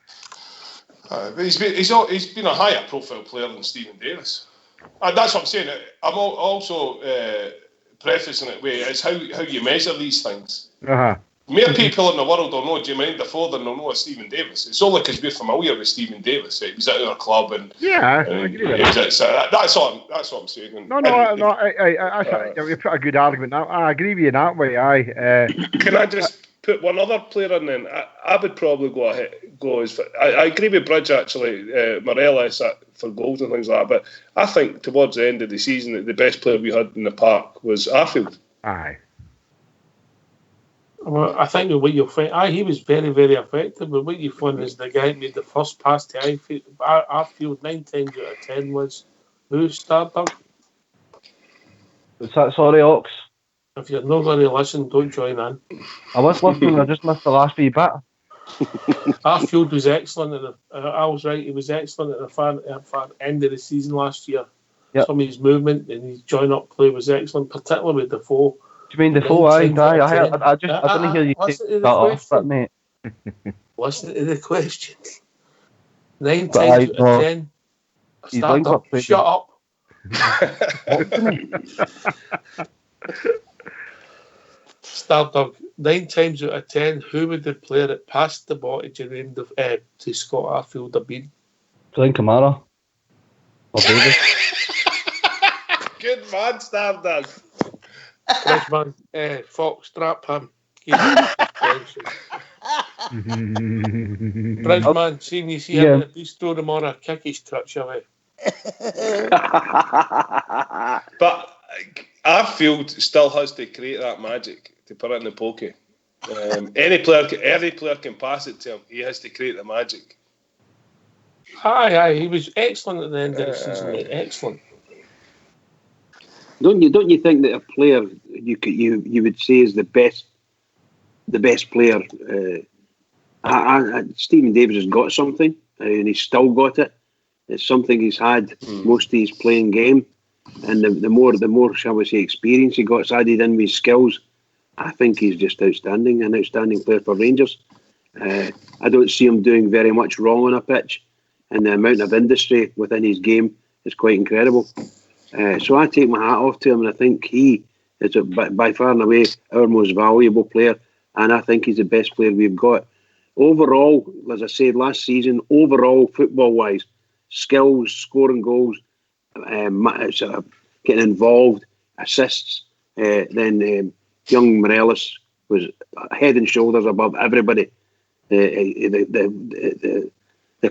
He's been a higher profile player than Stephen Davis. That's what I'm saying. I'm also prefacing it with it's how you measure these things. More people in the world will know Jermaine Defoe than they'll know Stephen Davis. It's only because we're familiar with Stephen Davis. He was at our club, and I agree with that. That's all I'm saying. No. You put a good argument. I agree with you that way. Can I just put one other player in then? I would probably go as I agree with Bridge actually. Morelos for goals and things like that. But I think towards the end of the season, that the best player we had in the park was Arfield. Aye. Well, I think what you'll find, he was very, very effective. But what you find is the guy who made the first pass to Arfield 9 times out of 10 was who? Stardog. What's that? Sorry, Ox. If you're not going to listen, don't join in. I was listening. I just missed the last wee bit. Arfield was excellent. I was right. He was excellent at the far end of the season last year. Yep. Some of his movement and his join-up play was excellent, particularly with Defoe. Do you mean Defoe? I didn't hear you take that off, but mate. Listen to the question. 9 times out of 10. Start up. Shut up. Stardog, 9 times out of 10, who would the player that passed the ball to Jermaine to Scott Arfield have been? Glenn Kamara. Or Davis. Good man, Stardog. Bridgeman, Fox, strap him. Bridgeman, seeing you see him, please throw him on a kick his touch away. But Arfield still has to create that magic to put it in the pokey. Any player can pass it to him. He has to create the magic. Aye, he was excellent at the end of the season. Excellent. Don't you think that a player you would say is the best player? Stephen Davis has got something, and he's still got it. It's something he's had most of his playing game, and the more shall we say experience he got added in with his skills, I think he's just outstanding, an outstanding player for Rangers. I don't see him doing very much wrong on a pitch, and the amount of industry within his game is quite incredible. So I take my hat off to him, and I think he is by far and away our most valuable player, and I think he's the best player we've got. Overall, as I said last season, football-wise, skills, scoring goals, getting involved, assists, then young Morelos was head and shoulders above everybody. The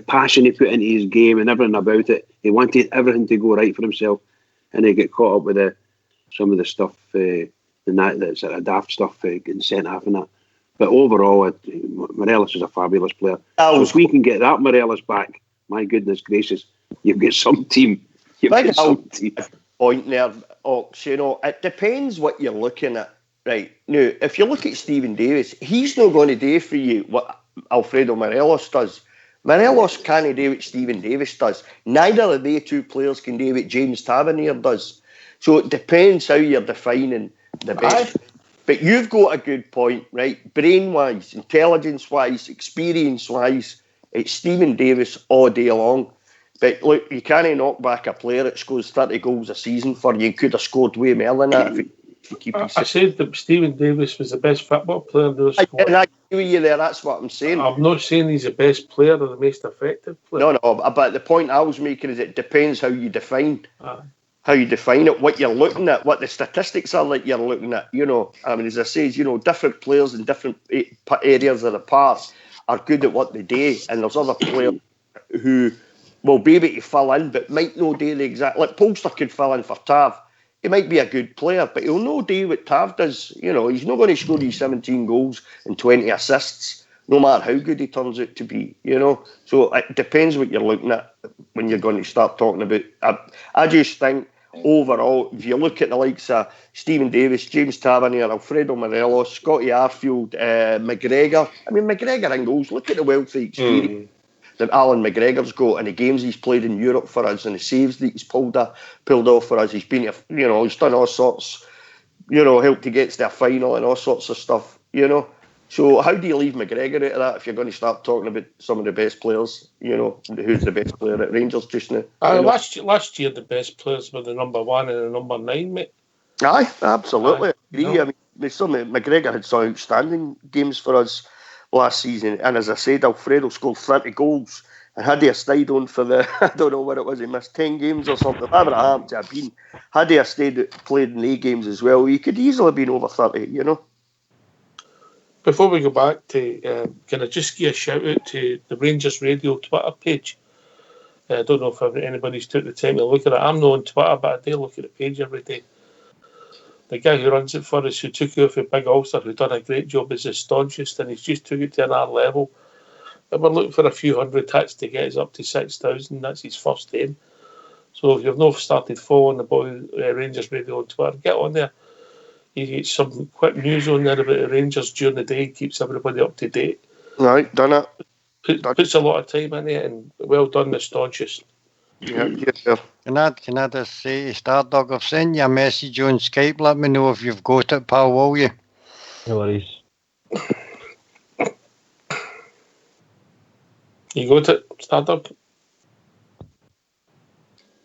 passion he put into his game and everything about it, he wanted everything to go right for himself, and he get caught up with some of the stuff, that's sort of daft stuff, getting sent off and that. But overall, Morelos is a fabulous player. So if we can get that Morelos back, my goodness gracious, you've got some team. Point there, Ox, it depends what you're looking at. Right, now, if you look at Stephen Davis, he's not going to do for you what Alfredo Morelos does. Morelos can't do what Stephen Davis does. Neither of the two players can do what James Tavernier does. So it depends how you're defining the best. But you've got a good point, right? Brain-wise, intelligence-wise, experience-wise, it's Stephen Davis all day long. But look, you can't knock back a player that scores 30 goals a season for you. Could have scored way more than that if you keep his... I said that Stephen Davis was the best football player in the squad. And I agree with you there, that's what I'm saying. I'm not saying he's the best player or the most effective player. No, but the point I was making is it depends how you define it, what you're looking at, what the statistics are that you're looking at. I mean, as I say, different players in different areas of the park are good at what they do, and there's other players who will be able to fill in, but might not do the exact... Like Polster could fill in for Tav. He might be a good player, but he'll not do what Tav does. He's not going to score these 17 goals and 20 assists, no matter how good he turns out to be, So it depends what you're looking at when you're going to start talking about... I just think overall, if you look at the likes of Stephen Davis, James Tavernier, Alfredo Morelos, Scotty Arfield, McGregor. I mean, McGregor in goals. Look at the wealthy experience that Alan McGregor's got and the games he's played in Europe for us and the saves that he's pulled off for us. He's been, he's done all sorts, helped to get to a final and all sorts of stuff, So how do you leave McGregor out of that if you're going to start talking about some of the best players, who's the best player at Rangers just now? Last year the best players were the number 1 and the number 9, mate. Aye, absolutely. I agree. I mean, McGregor had some outstanding games for us last season, and as I said, Alfredo scored 30 goals, and had he stayed on for I don't know what it was, he missed 10 games or something, whatever it happened to have been, had he played in 8 games as well, he could easily have been over 30, Before we go back to, can I just give a shout out to the Rangers Radio Twitter page? I don't know if anybody's took the time to look at it. I'm not on Twitter, but I do look at the page every day. The guy who runs it for us, who took over Big Ulster, who done a great job as the staunchest, and he's just took it to another level. And we're looking for a few hundred hits to get us up to 6,000. That's his first aim. So if you've not started following the boy Rangers Radio on Twitter, get on there. He gets some quick news on there about the Rangers during the day, keeps everybody up to date. Right, done it. Puts a lot of time in it, and well done, the staunchest. Yeah. Can I just say, Stardog, I've sent you a message on Skype. Let me know if you've got it, pal, will you? No worries. You got it, Stardog?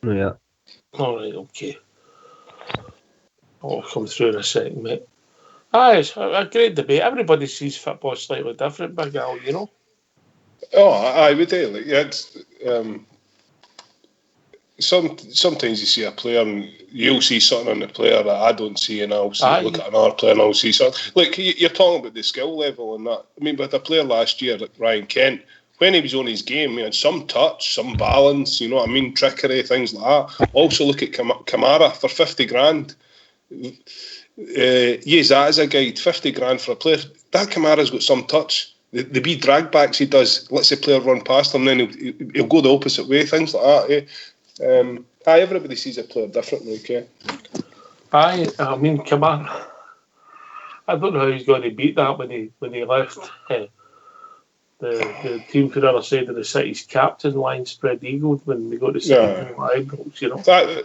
Oh, yeah. All right, okay. I'll come through in a second, mate. It's a great debate. Everybody sees football slightly different, Big Al, Oh, I would do. It's, sometimes you see a player and you'll see something in the player that I don't see, and I'll look at another player and I'll see something. Like, you're talking about the skill level and that. I mean, with a player last year, like Ryan Kent, when he was on his game, he had some touch, some balance, trickery, things like that. Also look at Kamara for 50 grand. Use that as a guide. 50 grand for a player. That Kamara's got some touch. The wee drag backs he does, lets the player run past him, then he'll go the opposite way, things like that. Everybody sees a player differently, okay? I mean, Kamara, I don't know how he's going to beat that when he left the team for the other side of the city's captain line spread eagled when they got to second Ibrox, That,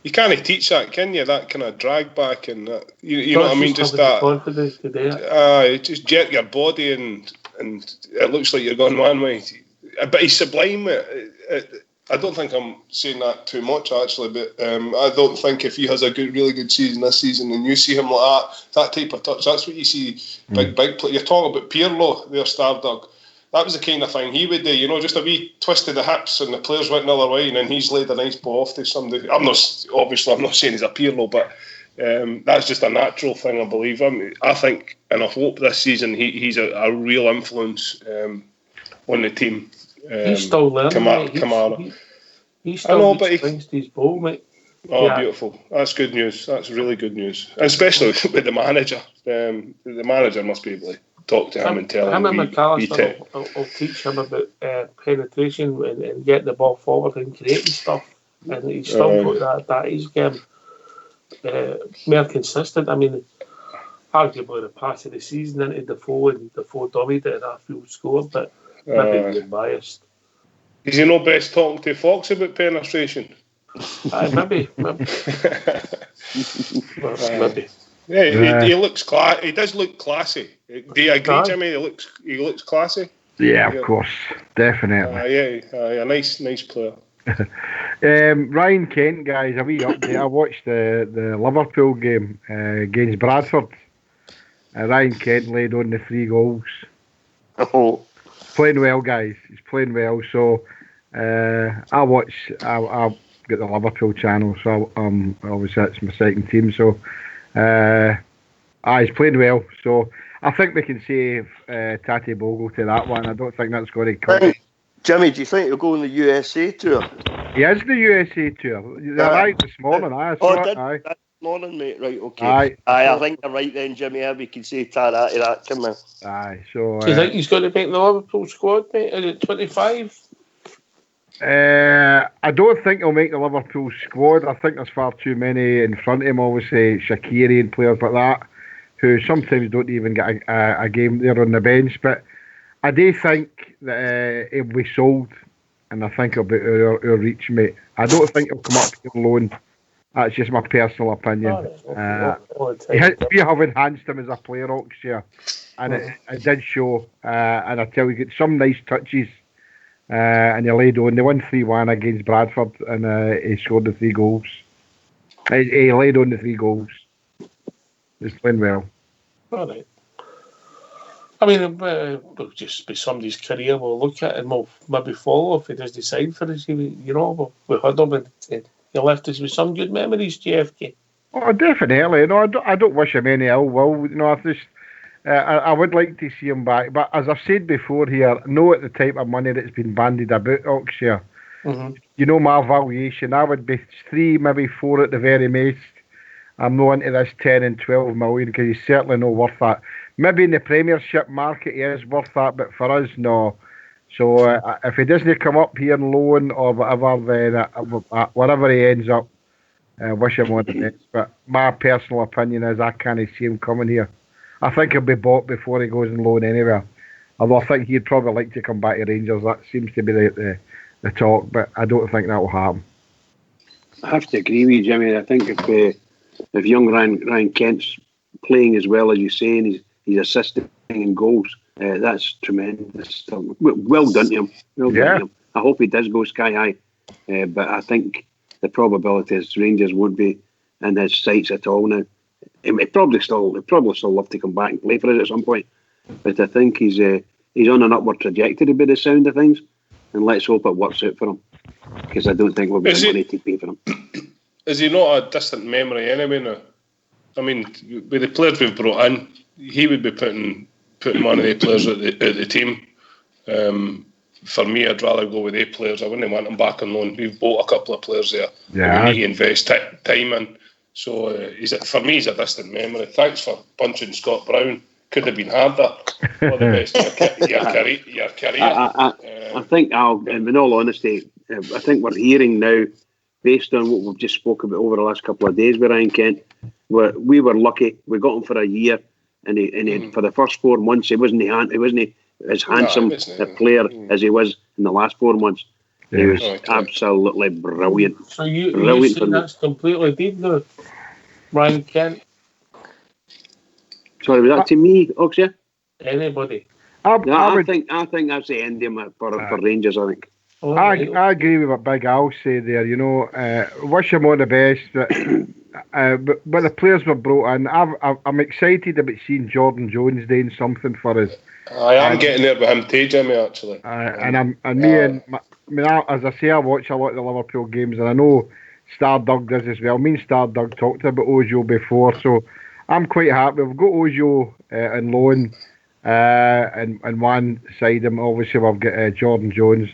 you can't teach that, can you? That kind of drag back and that, you know what I mean? Just that confidence to do it. Just jerk your body and it looks like you're going one way. But he's sublime. I don't think I'm saying that too much actually, but I don't think if he has a really good season this season and you see him like that type of touch, that's what you see. Big play. You're talking about Pirlo there, Stardog. That was the kind of thing he would do, just a wee twist of the hips and the players went the other way and then he's laid a nice ball off to somebody. I'm not saying he's a Pirlo, but that's just a natural thing, I believe. I think and I hope this season he's a real influence on the team. He's still learning, Kamara. He still brings to his ball, mate. Oh, yeah. Beautiful. That's good news. That's really good news. Especially with the manager. The manager must be able to talk to him and tell him. And McAllister will teach him about penetration and getting the ball forward and creating stuff. And he's still got that his game more consistent. I mean, arguably the pass of the season into Defoe and Defoe dummied it and Arfield scored, but maybe being biased. Is he not best talking to Fox about penetration? Maybe. Maybe. Yeah, he looks he does look classy. Do you agree, Jimmy? He looks classy. Yeah, of course, definitely. A nice player. Ryan Kent, guys, a wee update. I watched the Liverpool game against Bradford. Ryan Kent laid on the 3 goals. Oh, playing well, guys. He's playing well. So I've got the Liverpool channel, so obviously that's my second team. So he's playing well. So I think we can save Tati Bogle to that one. I don't think that's going to come. Hey, Jimmy, do you think he'll go on the USA tour? He is the USA tour. They're right this morning. This morning, mate. Right, okay. I think you're right then, Jimmy. We can say Tati that, can we? Aye. So do you think he's going to make the Liverpool squad, mate? Is it 25? I don't think he'll make the Liverpool squad. I think there's far too many in front of him, obviously Shaqiri and players like that, who sometimes don't even get a game there on the bench. But I do think that he'll be sold, and I think he'll be our reach, mate. I don't think he'll come up here alone. That's just my personal opinion. We have enhanced him as a player, Oxshire, and it did show. And I tell you, get some nice touches. And he laid on. They won 3-1 against Bradford, and he scored the 3 goals. He laid on the 3 goals. He's playing well. All right. I mean, it'll just be somebody's career we'll look at and we'll maybe follow if he does decide for us. We had him and he left us with some good memories, JFK. Oh, definitely. No, I don't wish him any ill will. I would like to see him back, but as I've said before here, no at the type of money that's been bandied about Oxshire. Mm-hmm. My valuation, I would be 3, maybe 4 at the very most. I'm not into this 10 and 12 million because he's certainly not worth that. Maybe in the Premiership market he is worth that, but for us, no. So if he doesn't come up here on loan or whatever, then wherever he ends up, wish him all the best. But my personal opinion is I can't see him coming here. I think he'll be bought before he goes on loan anywhere. Although I think he'd probably like to come back to Rangers. That seems to be the talk, but I don't think that will happen. I have to agree with you, Jimmy. I think if young Ryan Kent's playing as well as you say, and he's assisting in goals, that's tremendous. Well done to him. Well done to him. I hope he does go sky high. But I think the probability is Rangers won't be in his sights at all now. He'd probably still love to come back and play for us at some point, but I think he's on an upward trajectory by the sound of things, and let's hope it works out for him, because I don't think we'll be money to pay for him. Is he not a distant memory anyway now? I mean, with the players we've brought in, he would be putting one of the players at the team. For me, I'd rather go with 8 players. I wouldn't want him back on loan. We've bought a couple of players there. Yeah, we need to invest time in. So for me, he's a distant memory. Thanks for punching Scott Brown. Could have been harder. All the best your career. I think, Al, in all honesty, I think we're hearing now, based on what we've just spoken about over the last couple of days with Ryan Kent, we were lucky. We got him for a year, and he for the first 4 months, he wasn't as handsome a player as he was in the last 4 months. He was absolutely brilliant. So you say that's completely dead now, Ryan Kent? Sorry, was that to me, Oxia? Anybody? I think that's the end of him for Rangers, I think. I agree with what Big Al said there. Wish him all the best. But the players were brought in. I'm excited about seeing Jordan Jones doing something for us. I am getting there with him too, Jimmy, actually. As I say, I watch a lot of the Liverpool games, and I know Stardug does as well. Me and Stardug talked about Ojo before, so I'm quite happy. We've got Ojo on loan, and one side of him, obviously, we've got Jordan Jones.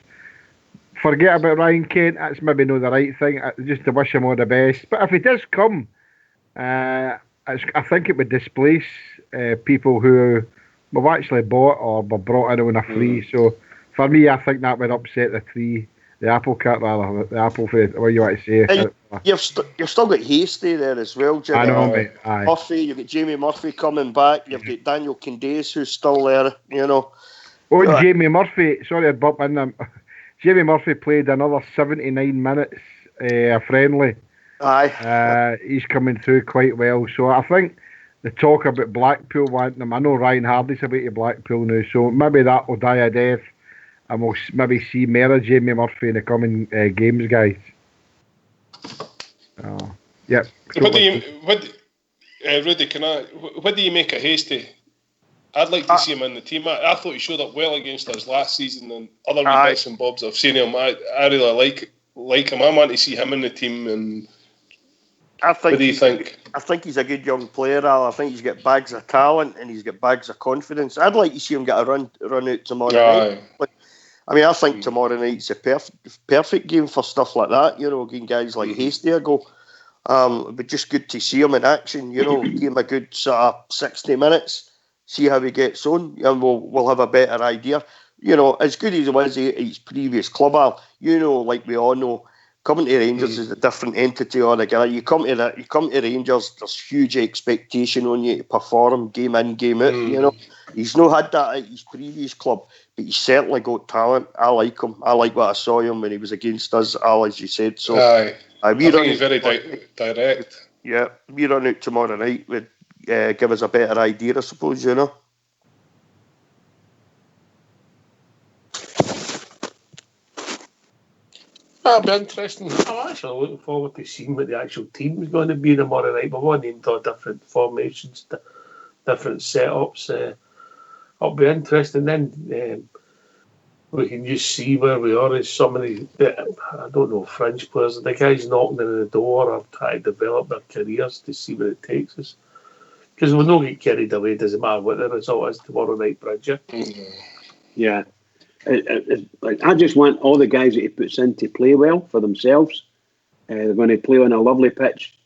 Forget about Ryan Kent, that's maybe not the right thing, just to wish him all the best. But if he does come, I think it would displace people who we've actually bought or were brought in on a free. So for me, I think that would upset the apple cart, rather, the apple for what you want to say. You've still got Hasty there as well, Jimmy. I know, mate. Aye. Murphy, you've got Jamie Murphy coming back. You've got Daniel Candeias who's still there, Oh, Jamie Murphy, sorry I'd bump in them. Jamie Murphy played another 79 minutes, a friendly. Aye. He's coming through quite well. So I think the talk about Blackpool wanting him, I know Ryan Hardy's about to Blackpool now, so maybe that will die a death, and we'll maybe see more of Jamie Murphy in the coming games, guys. Yep. Rudy, what do you make of Hasty? I'd like to see him in the team. I thought he showed up well against us last season, and other bits and bobs I've seen him. I really like him. I want to see him in the team. And what do you think? I think he's a good young player, Al. I think he's got bags of talent and he's got bags of confidence. I'd like to see him get a run out tomorrow night. I think tomorrow night's a perfect game for stuff like that. Getting guys like Hasty a go. It'd be just good to see him in action. Give him a good 60 minutes. See how he gets on, and we'll have a better idea. as good as he was at his previous club, Al, like we all know, coming to Rangers is a different entity altogether. You come to Rangers, there's huge expectation on you to perform game in, game out. He's not had that at his previous club, but he's certainly got talent. I like him. I like what I saw him when he was against us, Al, as you said. So I think he's very direct. Yeah, we run out tomorrow night would give us a better idea, I suppose, That'll be interesting. I'm actually looking forward to seeing what the actual team is going to be tomorrow night. We've all named all different formations, different setups. It'll be interesting. Then we can just see where we are as some of I don't know, French players. The guys knocking on the door or trying to develop their careers to see where it takes us. Because we'll not get carried away. It doesn't matter what the result is tomorrow night, Bridget. Yeah. I just want all the guys that he puts in to play well for themselves. They're going to play on a lovely pitch,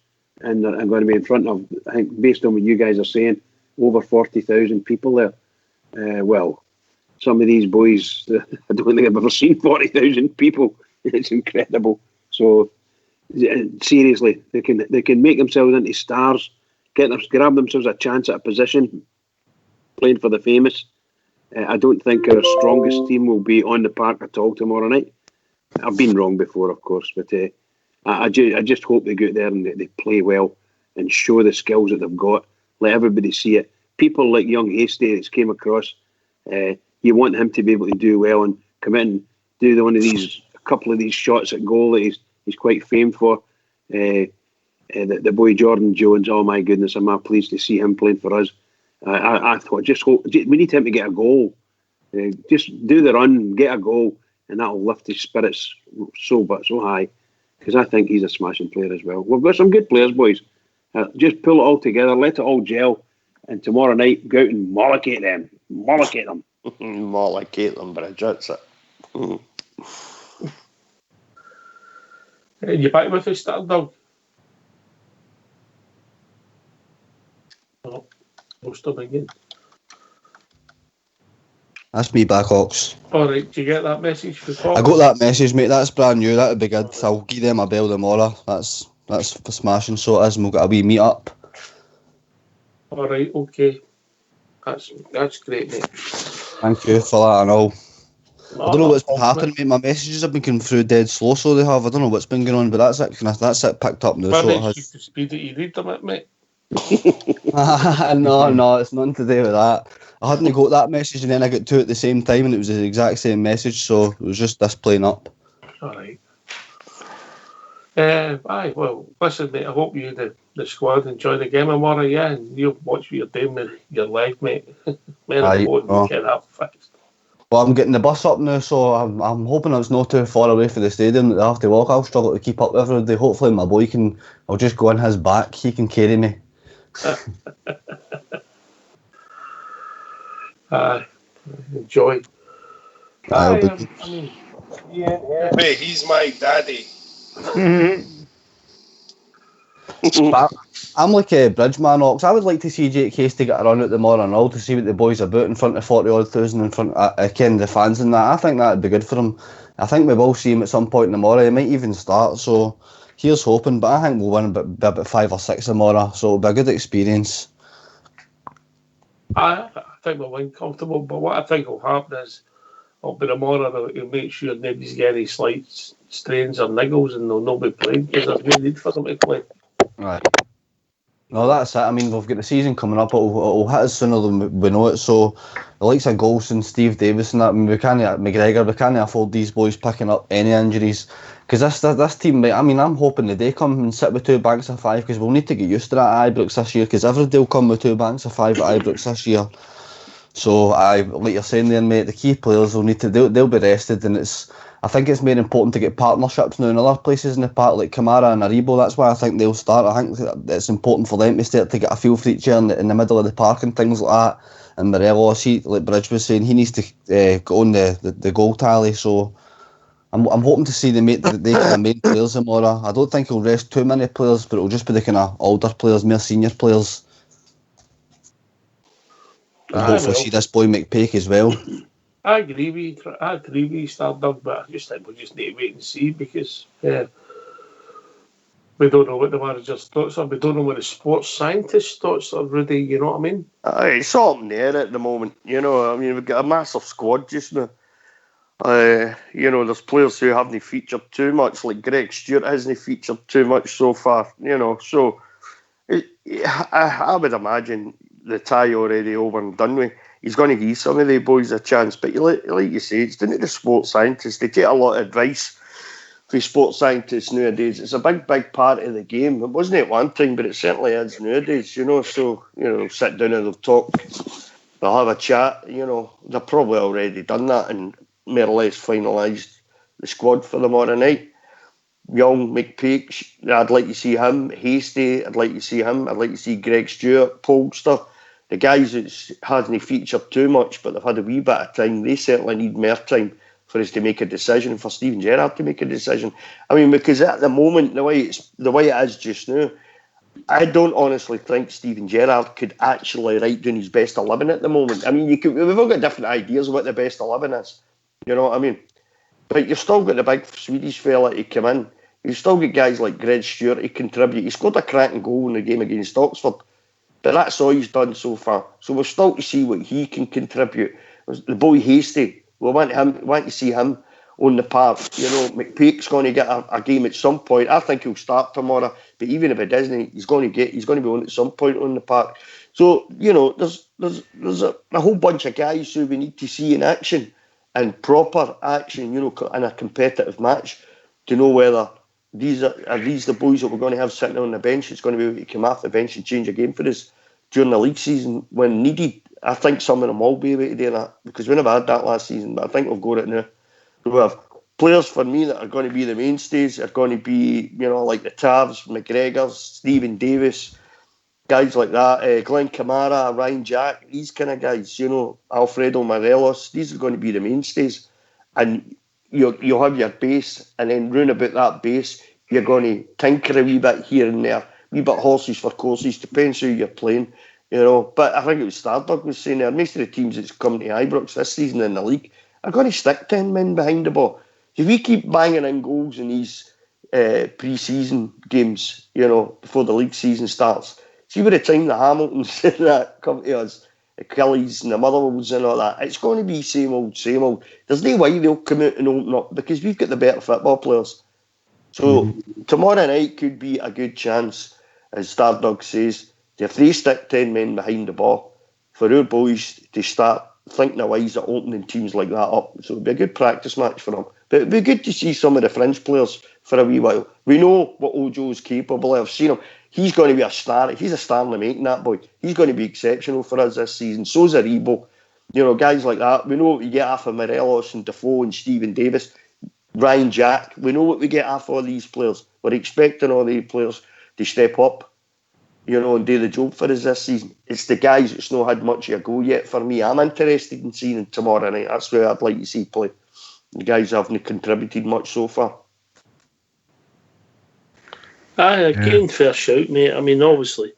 and they're going to be in front of, I think, based on what you guys are saying, over 40,000 people there. Well, some of these boys, I don't think I've ever seen 40,000 people. It's incredible. So seriously, they can make themselves into stars, grab themselves a chance at a position, playing for the famous. I don't think our strongest team will be on the park at all tomorrow night. I've been wrong before, of course, but I just hope they go out there and they play well and show the skills that they've got. Let everybody see it. People like young Hasty that's came across, you want him to be able to do well and come in and do a couple of these shots at goal that he's quite famed for. The boy Jordan Jones, oh my goodness, I'm pleased to see him playing for us. I thought, just hope we need him to get a goal. Just do the run, get a goal, and that'll lift his spirits so high. Because I think he's a smashing player as well. We've got some good players, boys. Just pull it all together, let it all gel, and tomorrow night go out and mollocate them. Mollocate them. Mollocate them, Bridget. That's it. You back with us, Dog? Oh. Most of again. That's me back, Ox. Alright, did you get that message before? I got that message, mate. That's brand new. That'd be good. I'll give them a bell tomorrow. That's for smashing, so it is, and we'll get a wee meet up. Alright, okay. That's great, mate. Thank you for that and all. I don't know what's been happening, mate. My messages have been coming through dead slow, so they have. I don't know what's been going on, but that's it picked up now. Well, so it it's has. the speed that you read them at, mate. No, it's nothing to do with that. I hadn't got that message and then I got two at the same time and it was the exact same message, so it was just this playing up. Alright. Aye, well, listen, mate, I hope you, the squad, enjoy the game tomorrow, yeah, and you'll watch what you're doing with your leg, mate. Aye, get that fixed. Well, I'm getting the bus up now, so I'm hoping it's not too far away from the stadium that I have to walk. I'll struggle to keep up with everybody. Hopefully my boy I'll just go on his back, he can carry me. Enjoy. Mate, he's my daddy. I'm like a Bridgeman Ox. I would like to see Jake Hasty get a run at the tomorrow and all to see what the boys are about in front of 40,000 in front of the fans and that. I think that'd be good for him. I think we will see him at some point tomorrow. He might even start, so here's hoping. But I think we'll win about 5 or 6 tomorrow, so it'll be a good experience. I think we'll win comfortable, but what I think will happen is it'll be tomorrow he'll make sure nobody's getting any slight strains or niggles and they'll not be playing because there's no need for them to play. Right. No, that's it. I mean, we've got the season coming up. It'll hit us sooner than we know it. So, the likes of Golson, Steve Davis, and that, I mean, McGregor, we can't afford these boys picking up any injuries. Because this team, I mean, I'm hoping the day come and sit with 2 banks of 5 because we'll need to get used to that at Ibrox this year because everybody will come with 2 banks of 5 at Ibrox this year. So, like you're saying there, mate, the key players will need to, they'll be rested, and I think it's more important to get partnerships now in other places in the park like Kamara and Aribo. That's why I think they'll start. I think it's important for them to start to get a feel for each other in the middle of the park and things like that. And Morelos, like Bridge was saying, he needs to go on the goal tally. So I'm hoping to see the kind of main players tomorrow. I don't think he'll rest too many players, but it'll just be the kind of older players, more senior players. And hopefully see this boy McPake as well. I agree with you, Stardog, but I just think we just need to wait and see because we don't know what the manager's thoughts are. We don't know what the sports scientists' thoughts are, Rudy. You know what I mean? It's all in the air at the moment. You know, I mean, we've got a massive squad just now. There's players who haven't featured too much, like Greg Stewart hasn't featured too much so far. So I would imagine the tie already over and done with. He's going to give some of the boys a chance, but like you say, it's down to the sports scientists. They take a lot of advice from sports scientists nowadays. It's a big part of the game. It wasn't at one time, but it certainly is nowadays. So sit down and they'll talk. They'll have a chat. They've probably already done that and more or less finalised the squad for tomorrow night. Young, McPeak, I'd like to see him. Hasty, I'd like to see him. I'd like to see Greg Stewart, Polster. The guys that hasn't featured too much, but they've had a wee bit of time, they certainly need more time for us to make a decision, for Steven Gerrard to make a decision. I mean, because at the moment, the way it is just now, I don't honestly think Steven Gerrard could actually write down his best 11 at the moment. I mean, we've all got different ideas of what the best 11 is. You know what I mean? But you've still got the big Swedish fella to come in. You've still got guys like Greg Stewart to contribute. He scored a cracking goal in the game against Oxford. But that's all he's done so far. So we're still to see what he can contribute. The boy Hasty, we want to see him on the park. McPeak's going to get a game at some point. I think he'll start tomorrow. But even if he doesn't, he's going to be on at some point on the park. So there's a whole bunch of guys who we need to see in action and proper action. In a competitive match to know whether these are the boys that we're going to have sitting on the bench. It's going to be able to come off the bench and change a game for us during the league season when needed. I think some of them will be able to do that because we never had that last season, but I think we've got it now. So we have players for me that are going to be the mainstays, are going to be, like the Tavs, McGregor, Stephen Davis, guys like that, Glenn Kamara, Ryan Jack, these kind of guys, Alfredo Morelos, these are going to be the mainstays. And you'll have your base, and then round about that base, you're going to tinker a wee bit here and there, wee bit horses for courses, depends who you're playing, But I think it was Stardog was saying there, most of the teams that's come to Ibrox this season in the league are going to stick 10 men behind the ball. If we keep banging in goals in these pre-season games, before the league season starts, see by the time the Hamiltons and that come to us, the Kellys and the Motherwells and all that, it's going to be same old. There's no way they'll come out and open up because we've got the better football players. So tomorrow night could be a good chance, as Stardog says, if they stick 10 men behind the ball, for our boys to start thinking of ways of opening teams like that up. So it'll be a good practice match for them. But it'd be good to see some of the French players for a wee while. We know what Ojo's capable of. I've seen him. He's going to be a star. He's a star in the making, that boy. He's going to be exceptional for us this season. So's Aribo. Guys like that. We know what we get off of Morelos and Defoe and Stephen Davis. Ryan Jack. We know what we get off all these players. We're expecting all these players to step up, and do the job for us this season. It's the guys that's not had much of a go yet for me. I'm interested in seeing them tomorrow night. That's where I'd like to see play. The guys haven't contributed much so far. Again, fair shout, mate. I mean, obviously,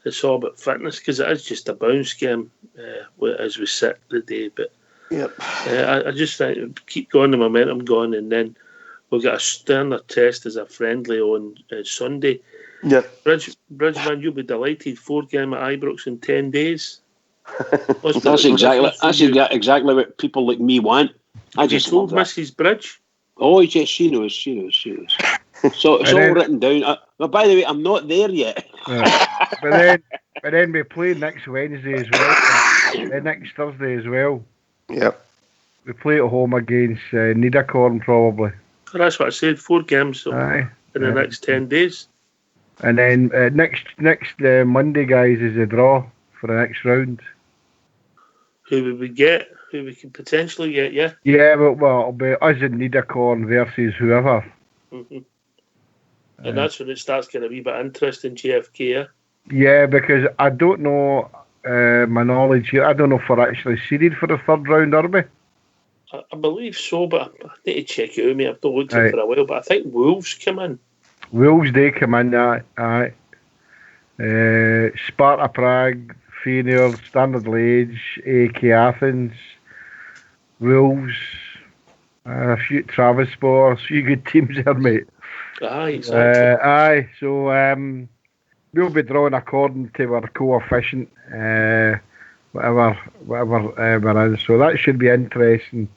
it's all about fitness because it is just a bounce game as we sit the day. But I just think keep going, the momentum going, and then we'll get a sterner test as a friendly on Sunday. Yeah. Bridgeman, you'll be delighted. 4 games at Ibrox in 10 days. That's exactly what people like me want. I just told Mrs. Bridge. Oh, yes, she knows. So it's all written down. But by the way, I'm not there yet. But then we play next Wednesday as well, and next Thursday as well. Yep. We play at home against Niederkorn probably. Oh, that's what I said. 4 games in the next 10 days. And then next Monday, guys, is a draw for the next round. Who will we get? Who we can potentially get, yeah? Yeah, well it'll be us in Niederkorn versus whoever. Mm-hmm. And that's when it starts getting a wee bit interesting, GFK, Yeah, because I don't know, my knowledge here, I don't know if we're actually seeded for the third round, are we? I believe so, but I need to check it out, mate. I've not looked at it for a while, but I think Wolves come in. Wolves, they come in, aye. Sparta Prague, Feyenoord, Standard Liège, AEK Athens, Wolves, a few Travis-Spor, a few good teams there, mate. Aye, exactly. Aye, so we'll be drawing according to our coefficient, whatever we're in. So that should be interesting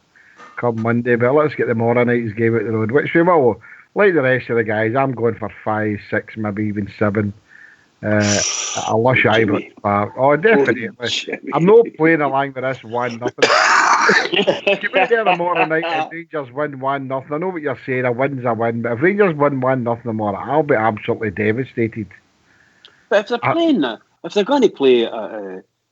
come Monday. But let's get tomorrow night's game out the road, which we will. Like the rest of the guys, I'm going for 5, 6, maybe even 7. A lush Ibrox Park. Oh, definitely. I'm not playing along with this 1-0. If you went there tomorrow night and Rangers win 1-0, I know what you're saying, a win's a win, but if Rangers win 1-0 tomorrow, I'll be absolutely devastated. But if they're playing that, if they're going to play,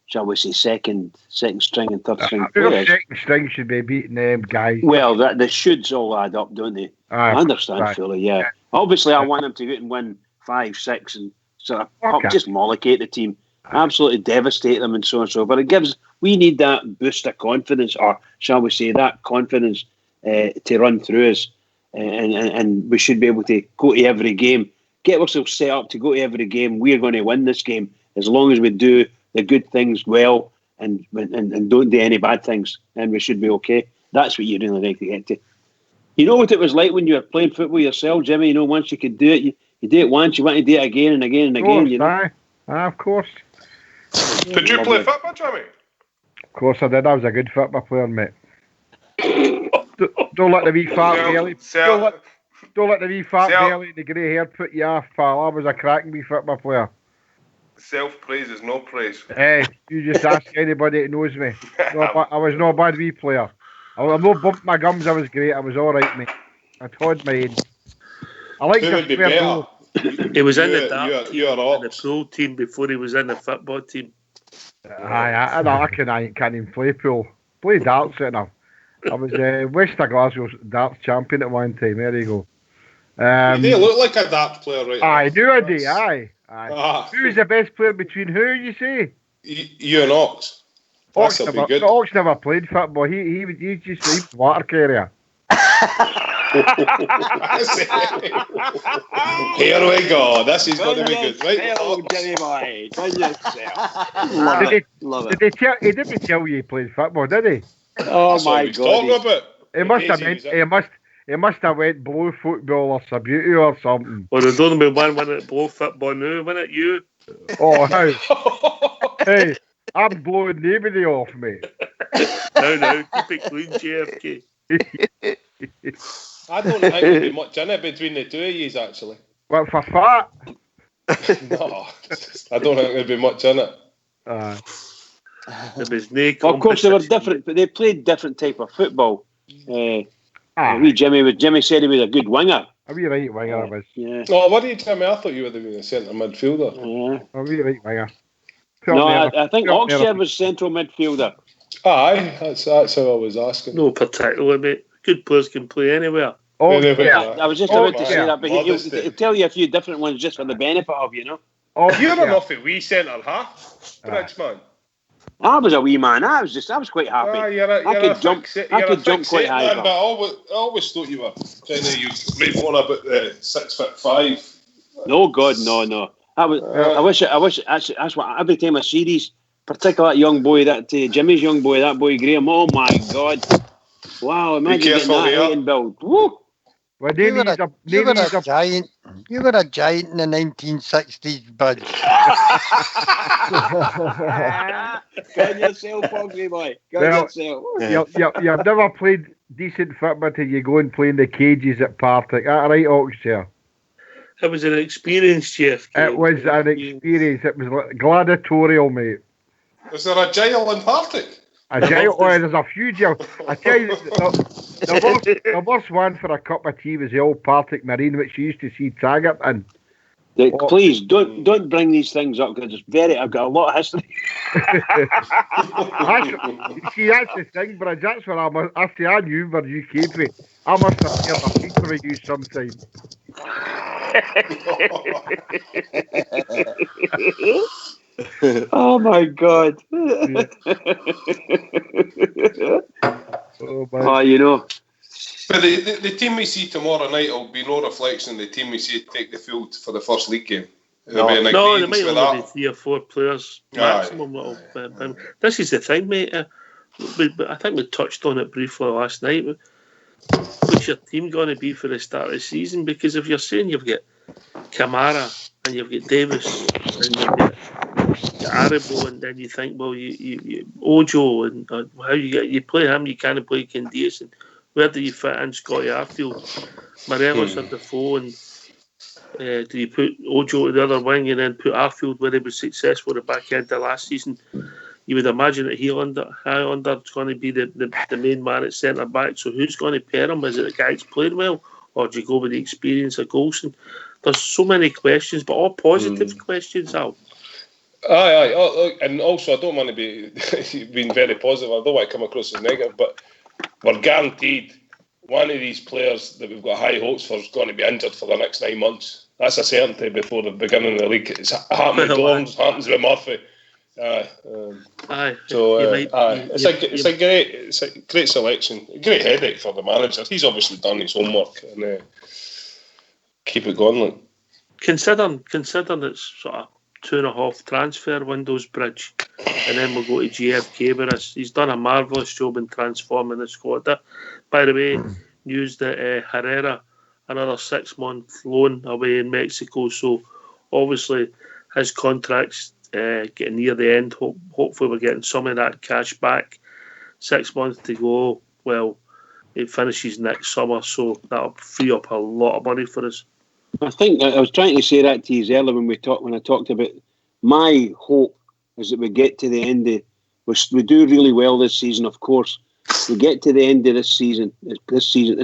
shall we say, second string and third string players, second string should be beating them guys. Well, the shoulds all add up, don't they? I understand fully, yeah. Obviously, I want them to go out and win 5, 6 and sort of just mollocate the team, absolutely devastate them and so on and so. But we need that boost of confidence, or shall we say, that confidence to run through us, and we should be able to go to every game, get ourselves set up to go to every game. We're going to win this game as long as we do the good things well and don't do any bad things, and we should be okay. That's what you really like to get to. You know what it was like when you were playing football yourself, Jimmy? You know, once you could do it, you do it once, you want to do it again and again and again. You know? Of course. Did you play football, Jimmy? Of course I did. I was a good football player, mate. Don't let the wee fat belly. Don't let the wee fat belly and the grey hair put you off, pal. I was a cracking wee football player. Self-praise is no praise. Hey, you just ask anybody that knows me. I was not a bad wee player. I'm not bumped my gums. I was great. I was all right, mate. I told my head. I like Who would be better? He was in the dark team, in the pool team before he was in the football team. I can't even play pool. Play darts enough. I was West of Glasgow's darts champion at one time. There you go. You do look like a darts player, right? I do. Aye. Who is the best player between who, you say? You and Ox. Ox never played football. He just water carrier. Here we go. This is going to be good, right? Jimmy boy. He didn't tell you he played football, did he? Oh my God! He must have went blow football or Subbuteo or something. Well, there's only been one winning at blow football now, wasn't it? You? Oh, how? Hey, I'm blowing nobody off, mate. No, keep it clean, JFK. I don't think there'd be much in it between the two of yous, actually. What, for fat? No, I don't think there'd be much in it. There was no of course, they were different, but they played different type of football. Jimmy said he was a good winger. A wee right winger, I was. Yeah. Oh, what did you tell me? I thought you would have been a centre midfielder. Yeah. A wee right winger. No, I think Oxford was central midfielder. Aye, that's how I was asking. No particular, mate. Good players can play anywhere. I was just about to say that, but he'll tell you a few different ones just for the benefit of, you know. You're an awful wee centre half, Bridgeman. I was a wee man. I was quite happy. I could jump quite high. Man, but I always thought you were trying to use maybe one about 6'5". No, God, no. I wish. That's what every time I see these, particularly that young boy, Jimmy's young boy, that boy Graham. Oh my God! Wow, imagine getting that height and build. Woo! Well, you were a giant. You were a giant in the 1960s, bud. Gun yourself, Foxy boy. Yourself. You've never played decent football till you go and play in the cages at Partick. That right, Oxshire? It was an experience, Jeff. It was an experience. It was gladiatorial, mate. Was there a jail in Partick? There's a few jails. I tell you, the worst one for a cup of tea was the old Partick Marine, which you used to see Taggart in. Please don't bring these things up because I've got a lot of history. See, that's the thing, but that's what after I knew where you came from, I must have heard a picture of you sometime. Oh my God! You know. But the team we see tomorrow night will be no reflection of the team we see take the field for the first league game. There might only be 3 or 4 players maximum. This is the thing, mate. I think we touched on it briefly last night. What's your team going to be for the start of the season? Because if you're saying you've got Kamara and you've got Davis and you've got Aribo, and then you think, well, you Ojo, and how you play him, you can't play Candias, and where do you fit in Scotty Arfield, Morelos or Defoe, and do you put Ojo to the other wing and then put Arfield where he was successful at the back end of last season? You would imagine that Highlander is going to be the main man at centre back. So who's going to pair him? Is it the guy that's playing well, or do you go with the experience of Golson? There's so many questions, but all positive questions, Al. Aye. And also, I don't want to be being very positive. I don't want to come across as negative, but we're guaranteed one of these players that we've got high hopes for is going to be injured for the next 9 months. That's a certainty before the beginning of the league. It's happened with Dorms, happens with Murphy. It's a great selection, a great headache for the manager. He's obviously done his homework and keep it going. Like. Considering it's sort of 2.5 transfer windows bridge, and then we'll go to GFK with us. He's done a marvellous job in transforming the squad. By the way, news that Herrera, another 6-month loan away in Mexico, so obviously his contract's getting near the end. Hopefully we're getting some of that cash back. 6 months to go. Well, it finishes next summer, so that'll free up a lot of money for us. I think I was trying to say that to you earlier when I talked about my hope is that we get to the end of we do really well this season, of course. We get to the end of this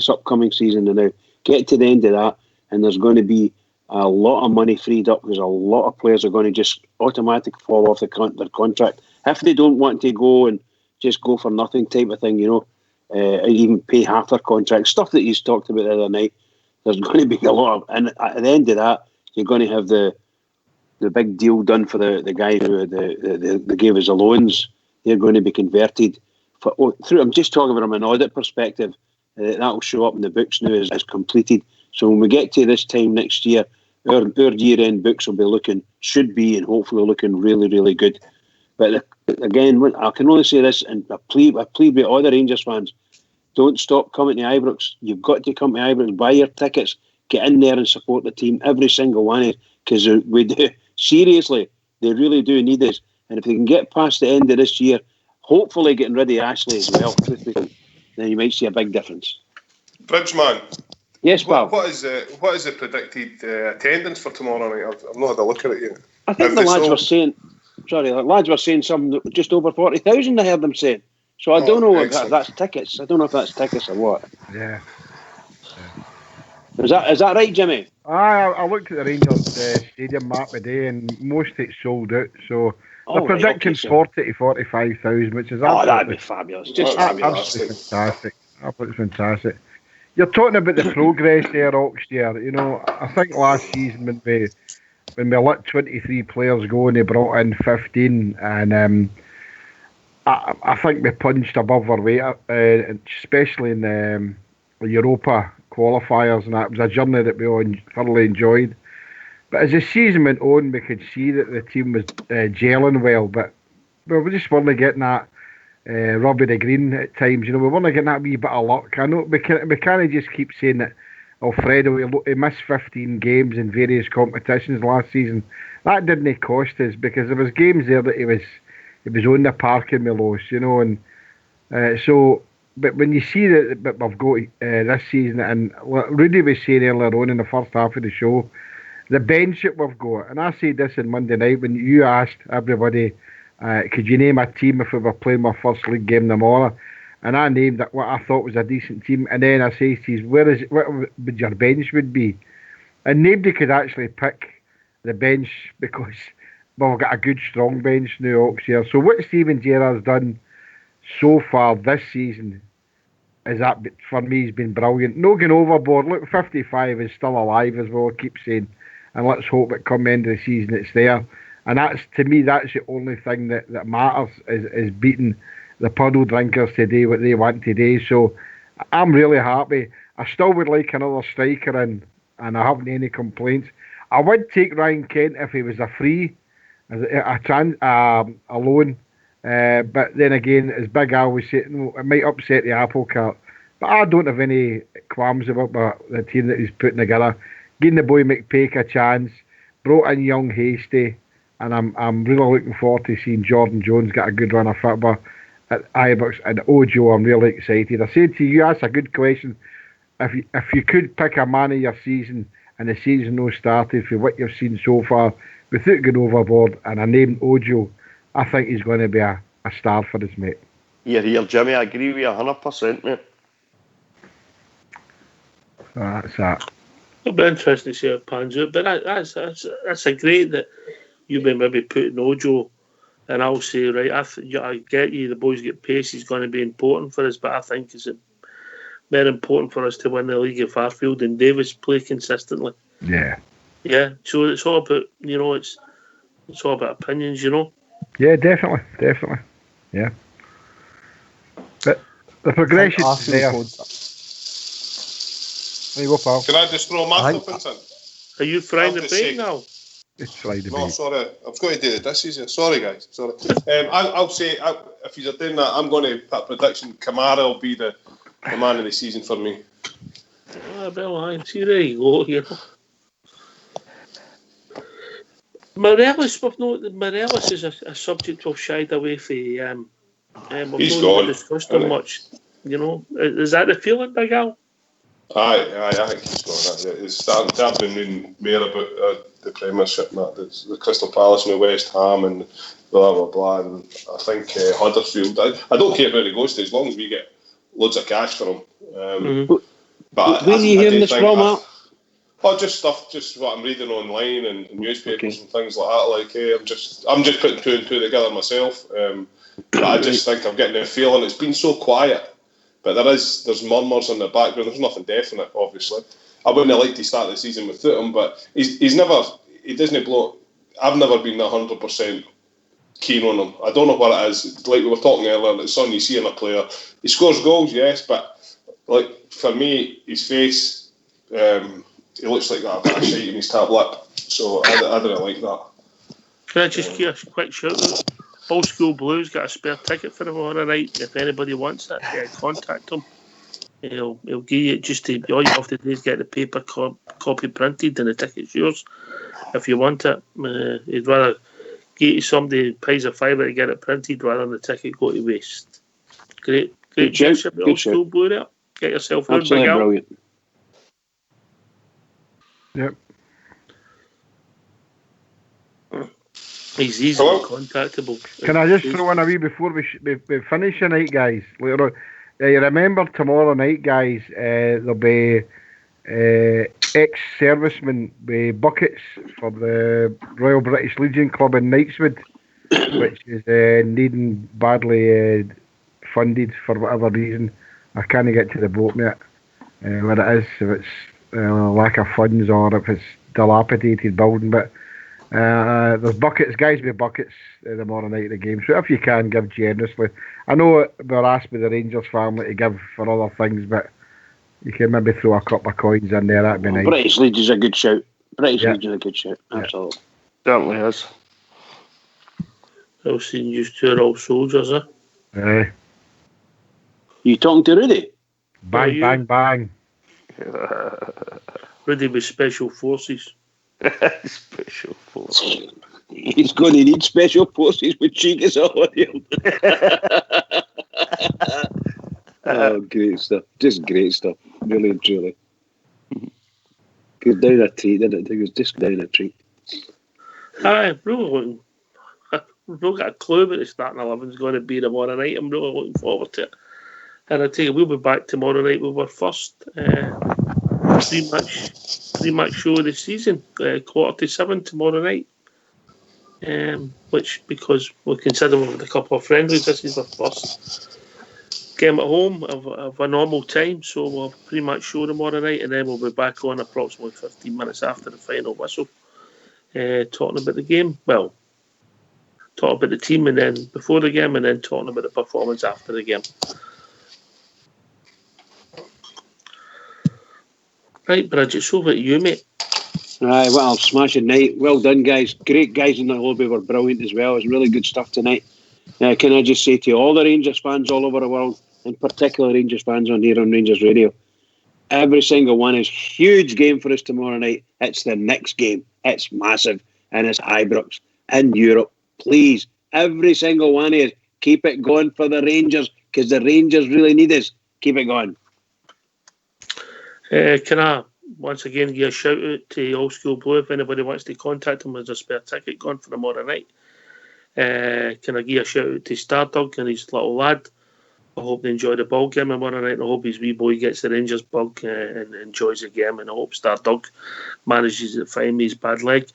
upcoming season, and now get to the end of that, and there's going to be a lot of money freed up because a lot of players are going to just automatically fall off their contract if they don't want to go and just go for nothing type of thing, even pay half their contract. Stuff that you talked about the other night. There's going to be a lot of, and at the end of that, you're going to have the big deal done for the guy who they gave us the loans. They're going to be converted through. I'm just talking from an audit perspective. That will show up in the books now as completed. So when we get to this time next year, our year-end books should be and hopefully looking really, really good. But again, I can only say this, and I plead with all the Rangers fans, don't stop coming to Ibrox. You've got to come to Ibrox, buy your tickets, get in there and support the team, every single one, because we do. Seriously, they really do need us. And if they can get past the end of this year, hopefully getting rid of Ashley as well, then you might see a big difference. Bridgeman. Yes, pal. What is the predicted attendance for tomorrow night? I've not had a look at it yet. I think the lads were saying something just over 40,000. I heard them saying. So I don't know if that's tickets. I don't know if that's tickets or what. Yeah. Is that right, Jimmy? I looked at the Rangers stadium map today, and most of it's sold out. So they're predicting 40 to 45,000, which is that'd be fabulous. Just fabulous. Absolutely fantastic. Absolutely fantastic. You're talking about the progress there, Oxdear. I think last season when we let 23 players go and they brought in 15, and I think we punched above our weight, especially in the Europa qualifiers, and that was a journey that we all thoroughly enjoyed. But as the season went on, we could see that the team was gelling well, but we just weren't getting that rub of the green at times. We weren't getting that wee bit of luck. I know we can't just keep saying that Alfredo, he missed 15 games in various competitions last season. That didn't cost us, because there was games there that he was on the park in Milos, and so. But when you see that we've got this season, and Rudy was saying earlier on in the first half of the show, the bench that we've got, and I said this on Monday night when you asked everybody, could you name a team if we were playing my first league game tomorrow? And I named what I thought was a decent team, and then I say to you, what would your bench would be? And nobody could actually pick the bench, because we've got a good strong bench now, here. So what Steven Gerrard's done so far this season is that, for me, has been brilliant. No going overboard. Look, 55 is still alive, as we'll keep saying, and let's hope that come the end of the season it's there. And to me, that's the only thing that matters, is beating the puddle drinkers today, what they want today. So I'm really happy. I still would like another striker in, and I haven't any complaints. I would take Ryan Kent if he was a free, a loan, But then again, as Big Al was saying, it might upset the apple cart. But I don't have any qualms about the team that he's putting together. Giving the boy McPake a chance, brought in young Hasty, and I'm really looking forward to seeing Jordan Jones get a good run of football at Ibrox, and Ojo. I'm really excited. I said to you, that's a good question. If you could pick a man of your season and the season no started for what you've seen so far, without going overboard, and I named Ojo, I think he's going to be a star for us, mate. You're here, Jimmy. I agree with you 100%, mate. So that's that. It'll be interesting to see how it pans out, but that's a great that you've been maybe putting Ojo, and I'll say, right, I get you, the boys get pace, he's going to be important for us, but I think it's very important for us to win the league if Arfield and Davis play consistently. Yeah. Yeah, so it's all about, it's all about opinions, Yeah, definitely. Yeah. But the progression is there. There you go, pal. Can I just throw my tuppence in? Are you frying the bait now? It's Friday. No, sorry. I've got to do the dishes here. Sorry, guys. Sorry. I'll say, if you're doing that, I'm going to put a prediction. Kamara will be the man of the season for me. See, there you go, Morelos is a subject we've shied away from. He's gone. Discussed him much. Is that the feeling, Big Al? Aye, I think he's gone. It's starting to have been more about the Premiership and that. The Crystal Palace and the West Ham and blah, blah, blah. And I think Huddersfield, I don't care where he goes to as long as we get loads of cash for him. But where are you hearing this from, Matt? Just what I'm reading online and newspapers and things like that. I'm just putting two and two together myself. But I just think I'm getting a feeling it's been so quiet. But there's murmurs in the background. There's nothing definite, obviously. I wouldn't have liked to start the season without him, but he doesn't blow. I've never been 100% keen on him. I don't know what it is. Like we were talking earlier, it's something you see in a player. He scores goals, yes, but like for me, his face, he looks like that bit of shite in his top lip. So I didn't like that. Can I just give a quick shout out? Old School Blues got a spare ticket for him tomorrow night. If anybody wants it, contact him. He'll give you all you have to do is get the paper copy printed and the ticket's yours. If you want it, he'd rather get you somebody who pays a $5 to get it printed rather than the ticket go to waste. Great gesture, Old School Blue there. Get yourself round, Big Al. Brilliant. Yep. He's easily contactable. Can I just throw in a wee before we finish tonight, guys? Later on, you remember tomorrow night, guys? There'll be ex-servicemen with buckets for the Royal British Legion Club in Knightswood, which is needing badly funded for whatever reason. I can't get to the boat, mate. What it is, if it's lack of funds or if it's dilapidated building, but. There's buckets, guys with buckets tomorrow night of the game. So if you can, give generously. I know we're asked by the Rangers family to give for other things, but you can maybe throw a couple of coins in there. That'd be nice. British Legion is a good shout. Legion is a good shout. Absolutely. Certainly is. I've seen you two are all soldiers, Aye. You talking to Rudy? Bang, bang. Rudy with Special Forces. Special Forces. He's going to need Special Forces with Cheekas on him. Oh, great stuff. Just great stuff. Really and truly. Goes down a treat, didn't it? It was just down a treat. Aye, really we've not got a clue what the starting 11 is going to be tomorrow night. I'm really looking forward to it. And I tell you, we'll be back tomorrow night with our first pre-match show of the season, 7:15 tomorrow night. Which, because we consider with a couple of friendlies, this is our first game at home of a normal time, so we'll have a pre-match show tomorrow night, and then we'll be back on approximately 15 minutes after the final whistle, talking about the game. Well, talking about the team, and then before the game, and then talking about the performance after the game. Right, Bridget, so about you, mate. Right, well, smashing night. Well done, guys. Great guys in the lobby were brilliant as well. It was really good stuff tonight. Can I just say to all the Rangers fans all over the world, in particular Rangers fans on here on Rangers Radio, every single one is huge game for us tomorrow night. It's the next game. It's massive, and it's Ibrox in Europe. Please, every single one of you, keep it going for the Rangers, because the Rangers really need us. Keep it going. Can I once again give a shout out to Old School Blue if anybody wants to contact them? There's a spare ticket gone for tomorrow night. Can I give a shout out to Stardog and his little lad? I hope they enjoy the ball game tomorrow night, and I hope his wee boy gets the Rangers bug and enjoys the game, and I hope Stardog manages to find his bad leg.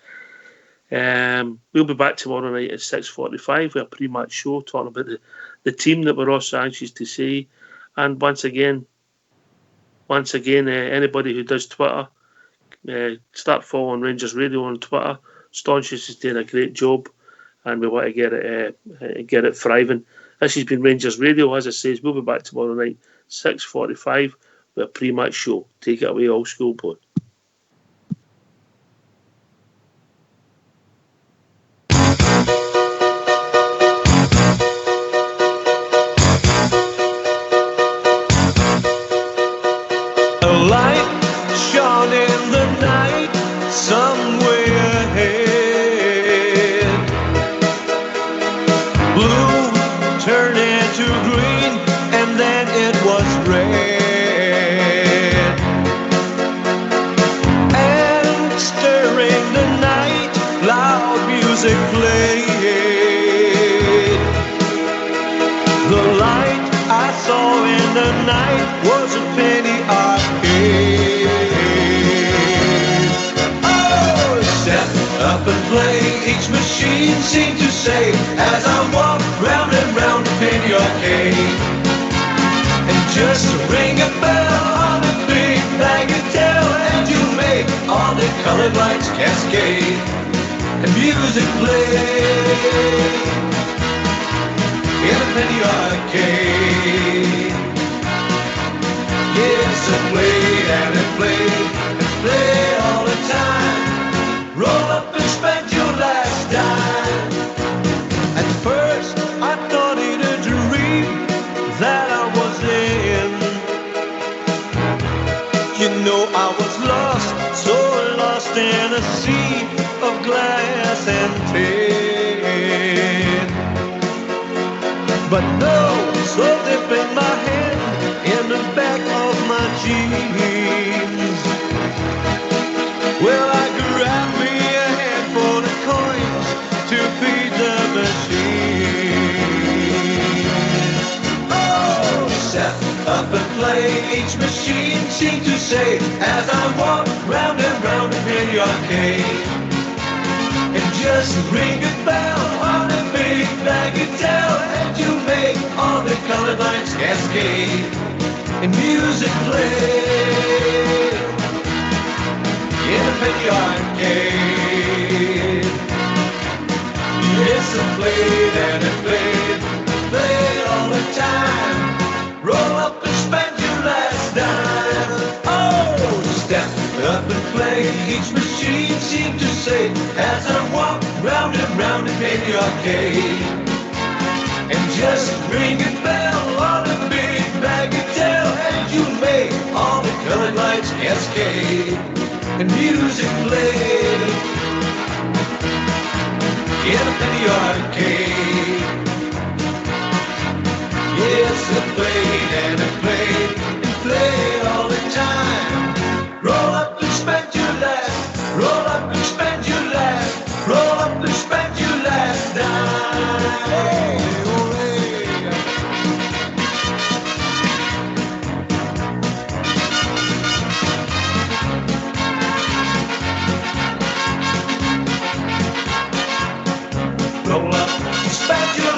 We'll be back tomorrow night at 6:45 with a pre-match show talking about the team that we're also anxious to see. And once again, anybody who does Twitter, start following Rangers Radio on Twitter. Staunches is doing a great job, and we want to get it thriving. This has been Rangers Radio. As I say, we'll be back tomorrow night, 6:45 with a pre-match show. Take it away, Old School Blue. Seem to say as I walk round and round in your cave, and just ring a bell on a big bagatelle, and you make all the colored lights cascade and music play in a penny arcade. Yes, I played and I played and played all the time. Roll up and spend your last dime. At first I thought it a dream that I was in. You know I was lost, so lost in a sea of glass and tin. But no, so deep in my head, in the back of my jeans. Well, I grabbed me a handful of coins to feed the machine. Oh, set up and play, each machine seemed to say as I walk round and round in your arcade. And just ring a bell on a big bagatelle, and you make all the colored lights cascade and music play in a penny arcade. Yes, I played and I played all the time. Roll up and spend your last dime. Oh, step up and play, each machine seemed to say as I walk round and round in the arcade. And just ring a bell on a big bagatelle, and you make all the colored lights cascade and music played in a penny arcade. Yes, I played and I played and played all the time. Roll up and spend your last, roll up and spend your last, roll up and spend your last dime. Hey, roll up, spend your